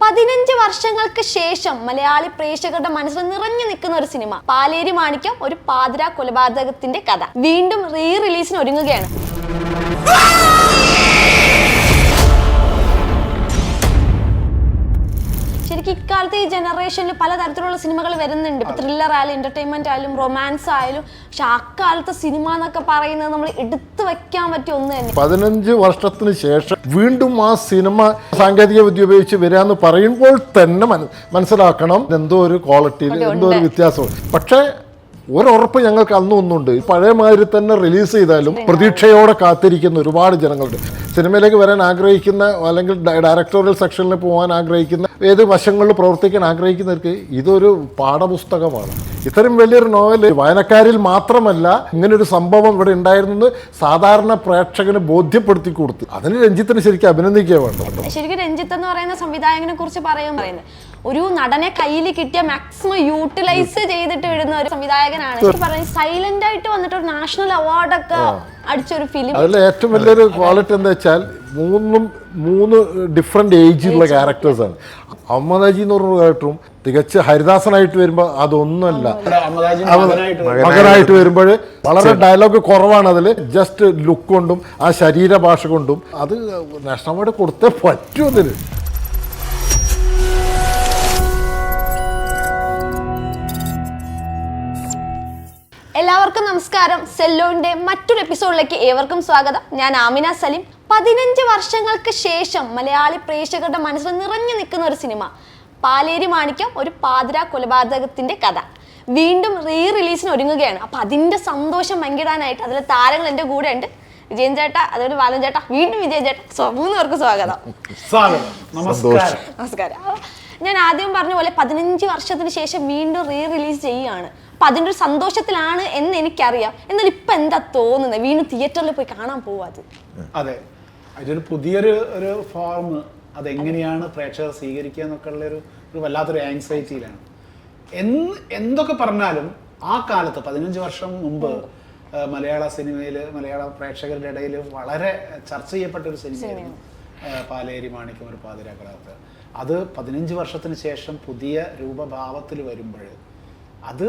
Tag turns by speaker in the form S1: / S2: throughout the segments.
S1: 15 വർഷങ്ങൾക്ക് ശേഷം മലയാളി പ്രേക്ഷകരുടെ മനസ്സിൽ നിറഞ്ഞു നിൽക്കുന്ന ഒരു സിനിമ പാലേരി മാണിക്യം ഒരു പാതിര കൊലപാതകത്തിന്റെ കഥ വീണ്ടും റീ റിലീസിന് ഒരുങ്ങുകയാണ്. ശരിക്കും ഇക്കാലത്ത് ഈ ജനറേഷനിൽ പലതരത്തിലുള്ള സിനിമകൾ വരുന്നുണ്ട്. ഇപ്പൊ ത്രില്ലർ ആയാലും എന്റർടൈൻമെന്റ് ആയാലും റൊമാൻസ് ആയാലും. പക്ഷെ അക്കാലത്തെ സിനിമ എന്നൊക്കെ പറയുന്നത് നമ്മൾ എടുത്തു വെക്കാൻ പറ്റിയ ഒന്ന് തന്നെ.
S2: 15 വർഷത്തിന് ശേഷം വീണ്ടും ആ സിനിമ സാങ്കേതിക വിദ്യ ഉപയോഗിച്ച് വരാന്ന് പറയുമ്പോൾ തന്നെ മനസ്സിലാക്കണം എന്തോ ഒരു ക്വാളിറ്റിയിൽ എന്തോ ഒരു വ്യത്യാസം. പക്ഷേ ഒരുറപ്പ് ഞങ്ങൾക്ക് അന്നും ഒന്നുണ്ട്, പഴയ മാതിരി തന്നെ റിലീസ് ചെയ്താലും പ്രതീക്ഷയോടെ കാത്തിരിക്കുന്ന ഒരുപാട് ജനങ്ങളുണ്ട്. സിനിമയിലേക്ക് വരാൻ ആഗ്രഹിക്കുന്ന അല്ലെങ്കിൽ ഡയറക്ടോറിയൽ സെക്ഷനിൽ പോകാൻ ആഗ്രഹിക്കുന്ന ഏത് വശങ്ങളിൽ പ്രവർത്തിക്കാൻ ആഗ്രഹിക്കുന്നവർക്ക് ഇതൊരു പാഠപുസ്തകമാണ്. ഇത്തരം വലിയൊരു നോവൽ വായനക്കാരിൽ മാത്രമല്ല ഇങ്ങനൊരു സംഭവം ഇവിടെ ഉണ്ടായിരുന്നെന്ന് സാധാരണ പ്രേക്ഷകന് ബോധ്യപ്പെടുത്തി കൊടുത്തു. അതിന് രഞ്ജിത്തിന് ശരിക്കും അഭിനന്ദിക്കുക വേണ്ട.
S1: ശരിക്കും രഞ്ജിത്ത് എന്ന് പറയുന്ന സംവിധായകനെ കുറിച്ച് പറയുന്നത് ഒരു നടനെ കയ്യിൽ കിട്ടിയ മാക്സിമം യൂട്ടിലൈസ് ചെയ്തിട്ട് വിടുന്ന ഒരു സംവിധായകനാണ്. പറയുന്നത് സൈലന്റ് ആയിട്ട് വന്നിട്ട് ഒരു നാഷണൽ അവാർഡൊക്കെ അടിച്ചൊരു ഫിലിം.
S2: അതിൽ ഏറ്റവും വലിയൊരു ക്വാളിറ്റി എന്താ വെച്ചാൽ മൂന്ന് ഡിഫറെന്റ് ഏജിലുള്ള ക്യാരക്ടേഴ്സാണ്. അഹമ്മദാജി എന്ന് പറഞ്ഞ ക്യാരക്ടറും തികച്ച് ഹരിദാസനായിട്ട് വരുമ്പോൾ അതൊന്നുമല്ല, മകനായിട്ട് വരുമ്പോൾ വളരെ ഡയലോഗ് കുറവാണ്. അതിൽ ജസ്റ്റ് ലുക്ക് കൊണ്ടും ആ ശരീരഭാഷ കൊണ്ടും അത് നാഷണൽ അവാർഡ് കൊടുത്തേ പറ്റൂ. അതിന്
S1: എല്ലാവർക്കും നമസ്കാരം. സെല്ലോന്റെ മറ്റൊരു എപ്പിസോഡിലേക്ക് ഏവർക്കും സ്വാഗതം. ഞാൻ ആമിന സലീം. 15 വർഷങ്ങൾക്ക് ശേഷം മലയാളി പ്രേക്ഷകരുടെ മനസ്സിൽ നിറഞ്ഞു നിൽക്കുന്ന ഒരു സിനിമ പാലേരി മാണിക്യം ഒരു പാതിര കൊലപാതകത്തിന്റെ കഥ വീണ്ടും റീ റിലീസിന് ഒരുങ്ങുകയാണ്. അപ്പൊ അതിന്റെ സന്തോഷം പങ്കിടാനായിട്ട് അതിലെ താരങ്ങൾ എന്റെ കൂടെ ഉണ്ട്. വിജയൻ ചേട്ടാ, അതുപോലെ ബാലൻ ചേട്ടാ, വീണ്ടും വിജയൻ ചേട്ടാ, 3 പേർക്ക് സ്വാഗതം. നമസ്കാരം. ഞാൻ ആദ്യം പറഞ്ഞ പോലെ 15 വർഷത്തിന് ശേഷം വീണ്ടും റീ റിലീസ് ചെയ്യുകയാണ്. അപ്പൊ അതിൻ്റെ ഒരു സന്തോഷത്തിലാണ് എന്ന് എനിക്കറിയാം. എന്നാൽ ഇപ്പൊ എന്താ തോന്നുന്നത് വീണ്ടും തിയേറ്ററിൽ പോയി കാണാൻ പോവാത്?
S3: അതെ, അതൊരു പുതിയൊരു ഫോം, അതെങ്ങനെയാണ് പ്രേക്ഷകർ സ്വീകരിക്കുക എന്നൊക്കെ ഉള്ളൊരു വല്ലാത്തൊരു ആങ്സൈറ്റിയിലാണ്. എന്തൊക്കെ പറഞ്ഞാലും ആ കാലത്ത് 15 വർഷം മുമ്പ് മലയാള സിനിമയിൽ മലയാള പ്രേക്ഷകരുടെ ഇടയിൽ വളരെ ചർച്ച ചെയ്യപ്പെട്ട ഒരു സിനിമയായിരുന്നു പാലേരി മാണിക്യം ഒരു പാതിര കൊലപാതകം. അത് 15 വർഷത്തിന് ശേഷം പുതിയ രൂപഭാവത്തിൽ വരുമ്പോൾ അത്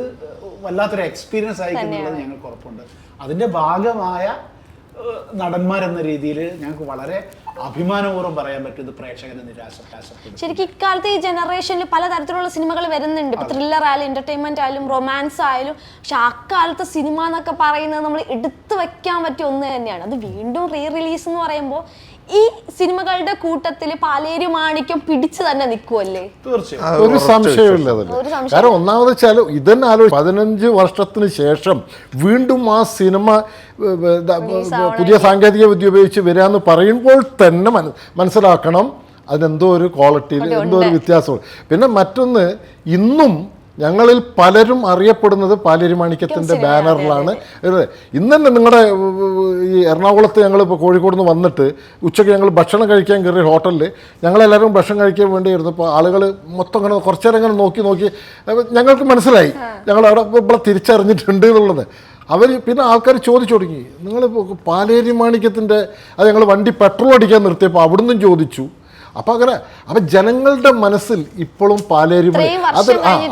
S3: വല്ലാത്തൊരു എക്സ്പീരിയൻസ് ആയിരിക്കുന്നുള്ളത് ഞങ്ങൾക്ക് ഉറപ്പുണ്ട്. അതിൻ്റെ ഭാഗമായ നടന്മാരെന്ന രീതിയിൽ ഞങ്ങൾക്ക് വളരെ അഭിമാനപൂർവ്വം പറയാൻ പറ്റും ഇത് പ്രേക്ഷകനെ നിരാശപ്പെടും.
S1: ശരിക്കും ഇക്കാലത്ത് ഈ ജനറേഷനിൽ പലതരത്തിലുള്ള സിനിമകൾ വരുന്നുണ്ട്. ഇപ്പൊ ത്രില്ലർ ആയാലും എന്റർടൈൻമെന്റ് ആയാലും റൊമാൻസ് ആയാലും. പക്ഷെ അക്കാലത്തെ സിനിമ എന്നൊക്കെ പറയുന്നത് നമ്മൾ എടുത്തു വെക്കാൻ പറ്റിയ ഒന്ന് തന്നെയാണ്. അത് വീണ്ടും റീ റിലീസ് എന്ന് പറയുമ്പോൾ ഈ സിനിമകളുടെ കൂട്ടത്തിൽ പാലേരി മാണിക്യം പിടിച്ചു തന്നെ നിൽക്കുമല്ലേ?
S2: തീർച്ചയായും, ഒരു സംശയമില്ല. കാരണം ഒന്നാമത് വെച്ചാൽ ഇതന്നെ ആലോചിച്ച് 15 വർഷത്തിന് ശേഷം വീണ്ടും ആ സിനിമ പുതിയ സാങ്കേതിക വിദ്യ ഉപയോഗിച്ച് വരാന്ന് പറയുമ്പോൾ തന്നെ മനസ്സിലാക്കണം അതിനെന്തോ ഒരു ക്വാളിറ്റിയിൽ എന്തോ ഒരു വ്യത്യാസമുണ്ട്. പിന്നെ മറ്റൊന്ന്, ഇന്നും ഞങ്ങളിൽ പലരും അറിയപ്പെടുന്നത് പാലേരി മാണിക്യത്തിൻ്റെ ബാനറിലാണ്. ഇന്ന് തന്നെ നിങ്ങളുടെ ഈ എറണാകുളത്ത് ഞങ്ങളിപ്പോൾ കോഴിക്കോട് നിന്ന് വന്നിട്ട് ഉച്ചയ്ക്ക് ഞങ്ങൾ ഭക്ഷണം കഴിക്കാൻ കയറിയ ഹോട്ടലിൽ ഞങ്ങളെല്ലാവരും ഭക്ഷണം കഴിക്കാൻ വേണ്ടിയിരുന്നു. ഇപ്പോൾ ആളുകൾ മൊത്തം ഇങ്ങനെ കുറച്ചു നേരം ഇങ്ങനെ നോക്കി ഞങ്ങൾക്ക് മനസ്സിലായി ഞങ്ങൾ അവിടെ ഇവിടെ തിരിച്ചറിഞ്ഞിട്ടുണ്ട് എന്നുള്ളത്. അവർ പിന്നെ ആൾക്കാർ ചോദിച്ചു തുടങ്ങി, നിങ്ങൾ പാലേരി മാണിക്യത്തിൻ്റെ അത് ഞങ്ങൾ വണ്ടി പെട്രോൾ അടിക്കാൻ നിർത്തിയപ്പോൾ അവിടുന്ന് ചോദിച്ചു. അപ്പം ജനങ്ങളുടെ മനസ്സിൽ ഇപ്പോഴും പാലേരി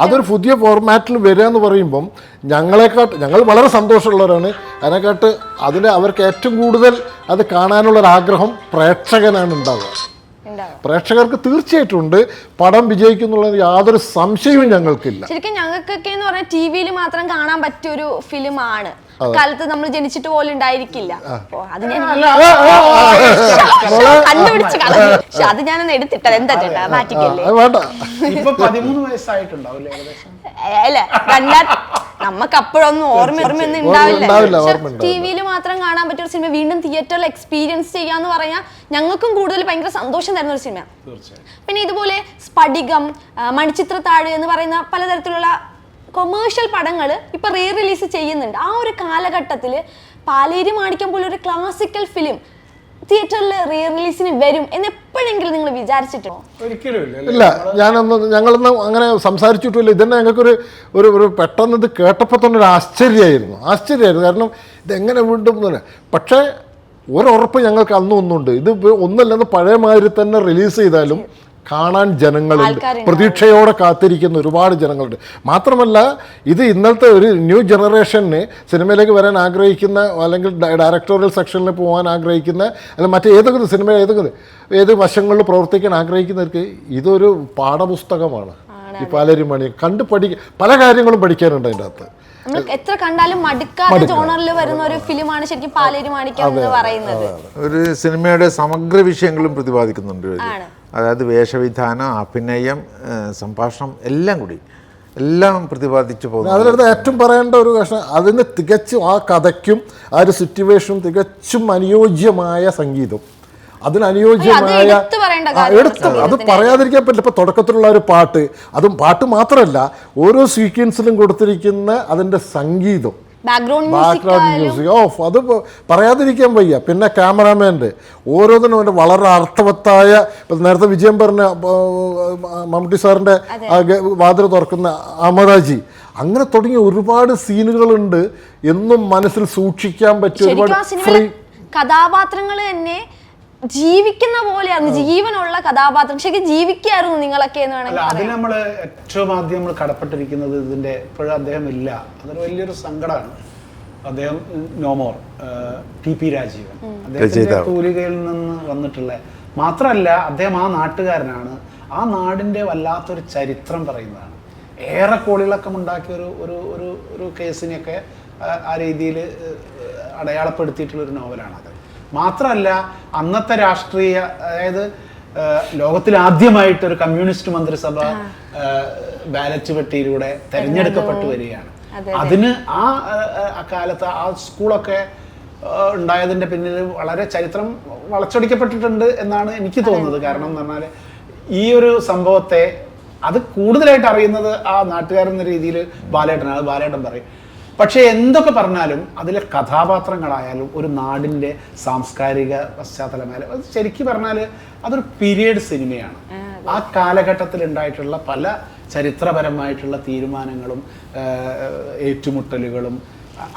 S2: അതൊരു പുതിയ ഫോർമാറ്റിൽ വരിക എന്ന് പറയുമ്പം ഞങ്ങൾ വളരെ സന്തോഷമുള്ളവരാണ്. അതിനെക്കാട്ട് അവർക്ക് ഏറ്റവും കൂടുതൽ അത് കാണാനുള്ളൊരാഗ്രഹം പ്രേക്ഷകനാണ് ഉണ്ടാവുക. പ്രേക്ഷകർക്ക് തീർച്ചയായിട്ടും ഉണ്ട്. പടം വിജയിക്കുന്നുള്ള യാതൊരു സംശയവും ഞങ്ങൾക്കില്ല.
S1: ശരിക്കും ഞങ്ങൾക്കൊക്കെ എന്ന് പറഞ്ഞാൽ TV മാത്രം കാണാൻ പറ്റിയൊരു ഫിലിമാണ്. കാലത്ത് നമ്മൾ ജനിച്ചിട്ട് പോലും ഉണ്ടായിരിക്കില്ല. അത് ഞാൻ കണ്ടുപിടിച്ച് കളഞ്ഞു. പക്ഷെ അത് ഞാനൊന്ന് എടുത്തിട്ടത് എന്താ ചേട്ടാ മാറ്റിക്കല്ലേ? അല്ല, നമുക്ക് അപ്പോഴൊന്നും ഓർമ്മയൊന്നും ഉണ്ടാവില്ല. TV മാത്രം കാണാൻ പറ്റിയ ഒരു സിനിമ വീണ്ടും തിയേറ്ററിൽ എക്സ്പീരിയൻസ് ചെയ്യാന്ന് പറഞ്ഞാൽ ഞങ്ങൾക്കും കൂടുതൽ ഭയങ്കര സന്തോഷം തരുന്ന ഒരു സിനിമ. പിന്നെ ഇതുപോലെ സ്ഫടികം, മണിച്ചിത്രത്താഴ് എന്ന് പറയുന്ന പലതരത്തിലുള്ള കൊമേഴ്ഷ്യൽ പടങ്ങൾ ഇപ്പൊ റീ റിലീസ് ചെയ്യുന്നുണ്ട്. ആ ഒരു കാലഘട്ടത്തിൽ പാലേരി മാണിക്യം പോലെ ഒരു ക്ലാസിക്കൽ ഫിലിം തിയേറ്ററിൽ റീ റിലീസിന് വരും എന്ന് എപ്പോഴെങ്കിലും നിങ്ങൾ വിചാരിച്ചിട്ടുണ്ടോ?
S2: ഇല്ല, ഞങ്ങളൊന്നും അങ്ങനെ സംസാരിച്ചിട്ടില്ല. ഇതന്നെ ഞങ്ങൾക്കൊരു ഒരു പെട്ടെന്ന് ഇത് കേട്ടപ്പോൾ തന്നെ ഒരു ആശ്ചര്യമായിരുന്നു. കാരണം ഇതെങ്ങനെ വീണ്ടും തന്നെ. പക്ഷേ ഒരുറപ്പ് ഞങ്ങൾക്ക് അന്നും ഒന്നുണ്ട്, ഇത് ഒന്നല്ലെന്ന് പഴയ മാതിരി തന്നെ റിലീസ് ചെയ്താലും കാണാൻ ജനങ്ങളുണ്ട്,
S1: ആൾക്കാരുണ്ട്.
S2: പ്രതീക്ഷയോടെ കാത്തിരിക്കുന്ന ഒരുപാട് ജനങ്ങളുണ്ട്. മാത്രമല്ല ഇത് ഇന്നത്തെ ഒരു ന്യൂ ജനറേഷന് സിനിമയിലേക്ക് വരാൻ ആഗ്രഹിക്കുന്ന, അല്ലെങ്കിൽ ഡയറക്ടോറിയൽ സെക്ഷനിൽ പോകാൻ ആഗ്രഹിക്കുന്ന, അല്ലെങ്കിൽ മറ്റേതൊക്കെ സിനിമ ഏത് വശങ്ങളിൽ പ്രവർത്തിക്കാൻ ആഗ്രഹിക്കുന്നവർക്ക് ഇതൊരു പാഠപുസ്തകമാണ്. ഈ പാലേരിമണി കണ്ട് പല കാര്യങ്ങളും പഠിക്കാനുണ്ട് അതിൻ്റെ അകത്ത്.
S1: നമ്മൾ എത്ര കണ്ടാലും മടുക്കാത്ത ജോണറിൽ വരുന്ന ഒരു ഫിലിമാണ് ശരിക്കും പാലേരി മാണിക്യം എന്ന് പറയുന്നത്.
S4: ഒരു സിനിമയുടെ സമഗ്ര വിഷയങ്ങളും പ്രതിപാദിക്കുന്നുണ്ട്. അതായത് വേഷവിധാനം, അഭിനയം, സംഭാഷണം എല്ലാം പ്രതിപാദിച്ചു പോകുന്നു.
S2: അതിനകത്ത് ഏറ്റവും പറയേണ്ട ഒരു കഷ്ണം, അതിന് തികച്ചും ആ കഥയ്ക്കും ആ ഒരു സിറ്റുവേഷനും തികച്ചും അനുയോജ്യമായ സംഗീതം, അതിനനുയോജ്യമായ അത് പറയാതിരിക്കാൻ പറ്റില്ല. ഇപ്പൊ തുടക്കത്തിലുള്ള ഒരു പാട്ട്, അതും പാട്ട് മാത്രമല്ല, ഓരോ സീക്വൻസിലും കൊടുത്തിരിക്കുന്ന അതിന്റെ സംഗീതം, ബാക്ക്ഗ്രൗണ്ട് മ്യൂസിക്, അത് പറയാതിരിക്കാൻ വയ്യ. പിന്നെ ക്യാമറാമാൻ്റെ ഓരോന്നിനും അവൻ്റെ വളരെ അർത്ഥവത്തായ, ഇപ്പം നേരത്തെ വിജയം പറഞ്ഞ മമ്മൂട്ടി സാറിൻ്റെ വാതിൽ തുറക്കുന്ന അമതാജി, അങ്ങനെ തുടങ്ങിയ ഒരുപാട് സീനുകളുണ്ട്. എന്നും മനസ്സിൽ സൂക്ഷിക്കാൻ പറ്റിയ ഒരുപാട്
S1: കഥാപാത്രങ്ങൾ തന്നെ ജീവിക്കുന്ന പോലെയായിരുന്നു, ജീവനുള്ള കഥാപാത്രം, ശരിക്കും ജീവിക്കായിരുന്നു നിങ്ങളൊക്കെ എന്ന് വേണമെങ്കിൽ.
S3: അതിന് നമ്മൾ ഏറ്റവും ആദ്യം നമ്മൾ കടപ്പെട്ടിരിക്കുന്നത് ഇതിന്റെ ഇപ്പോഴും അദ്ദേഹം ഇല്ല, അതൊരു വലിയൊരു സങ്കടമാണ്. അദ്ദേഹം നോമോർ, TP രാജീവൻ, അദ്ദേഹത്തിന്റെ തൂലികയിൽ നിന്ന് വന്നിട്ടുള്ള, മാത്രമല്ല അദ്ദേഹം ആ നാട്ടുകാരനാണ്, ആ നാടിന്റെ വല്ലാത്തൊരു ചരിത്രം പറയുന്നതാണ്. ഏറെ കോടികളൊക്കെ ഉണ്ടാക്കിയ ഒരു കേസിനെയൊക്കെ ആ രീതിയിൽ അടയാളപ്പെടുത്തിയിട്ടുള്ളൊരു നോവലാണത്. മാത്രമല്ല അന്നത്തെ രാഷ്ട്രീയ, അതായത് ലോകത്തിൽ ആദ്യമായിട്ട് ഒരു കമ്മ്യൂണിസ്റ്റ് മന്ത്രിസഭ ബാലറ്റ് പെട്ടിയിലൂടെ തെരഞ്ഞെടുക്കപ്പെട്ടു വരികയാണ്. അതിന് ആ കാലത്ത് ആ സ്കൂളൊക്കെ ഉണ്ടായതിൻ്റെ പിന്നിൽ വളരെ ചരിത്രം വളച്ചൊടിക്കപ്പെട്ടിട്ടുണ്ട് എന്നാണ് എനിക്ക് തോന്നുന്നത്. കാരണം എന്ന് പറഞ്ഞാൽ ഈ ഒരു സംഭവത്തെ അത് കൂടുതലായിട്ട് അറിയുന്നത് ആ നാട്ടുകാരെന്ന രീതിയിൽ ബാലേട്ടനാണ്. ബാലേട്ടൻ പറയും. പക്ഷേ എന്തൊക്കെ പറഞ്ഞാലും അതിലെ കഥാപാത്രങ്ങളായാലും ഒരു നാടിൻ്റെ സാംസ്കാരിക പശ്ചാത്തലമായാലും അത് ശരിക്കും പറഞ്ഞാൽ അതൊരു പീരിയഡ് സിനിമയാണ്. ആ കാലഘട്ടത്തിൽ ഉണ്ടായിട്ടുള്ള പല ചരിത്രപരമായിട്ടുള്ള തീരുമാനങ്ങളും ഏറ്റുമുട്ടലുകളും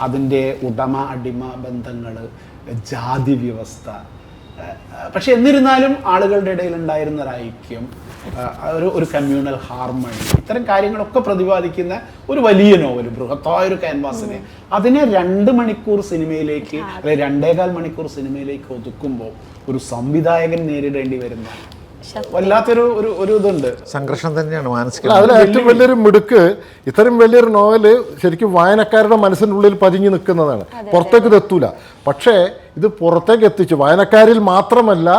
S3: അതിൻ്റെ ഉടമ അടിമ ബന്ധങ്ങൾ, ജാതി വ്യവസ്ഥ, പക്ഷെ എന്നിരുന്നാലും ആളുകളുടെ ഇടയിൽ ഉണ്ടായിരുന്ന ഒരു ഐക്യം, ഒരു കമ്മ്യൂണൽ ഹാർമണി, ഇത്തരം കാര്യങ്ങളൊക്കെ പ്രതിപാദിക്കുന്ന ഒരു വലിയ നോവൽ, ബൃഹത്തായ ഒരു ക്യാൻവാസിനെ അതിനെ 2 മണിക്കൂർ സിനിമയിലേക്ക് അല്ലെങ്കിൽ 2.25 മണിക്കൂർ സിനിമയിലേക്ക് ഒതുക്കുമ്പോൾ ഒരു സംവിധായകൻ നേരിടേണ്ടി വരുന്ന വല്ലാത്തൊരു ഇതുണ്ട്,
S4: സംഘർഷം തന്നെയാണ് മാനസിക.
S2: അതിൽ ഏറ്റവും വലിയൊരു മിടുക്ക്, ഇത്തരം വലിയൊരു നോവല് ശരിക്കും വായനക്കാരുടെ മനസ്സിൻ്റെ ഉള്ളിൽ പതിഞ്ഞു നിൽക്കുന്നതാണ്, പുറത്തേക്ക് എത്തൂല. പക്ഷേ ഇത് പുറത്തേക്ക് എത്തിച്ചു. വായനക്കാരിൽ മാത്രമല്ല,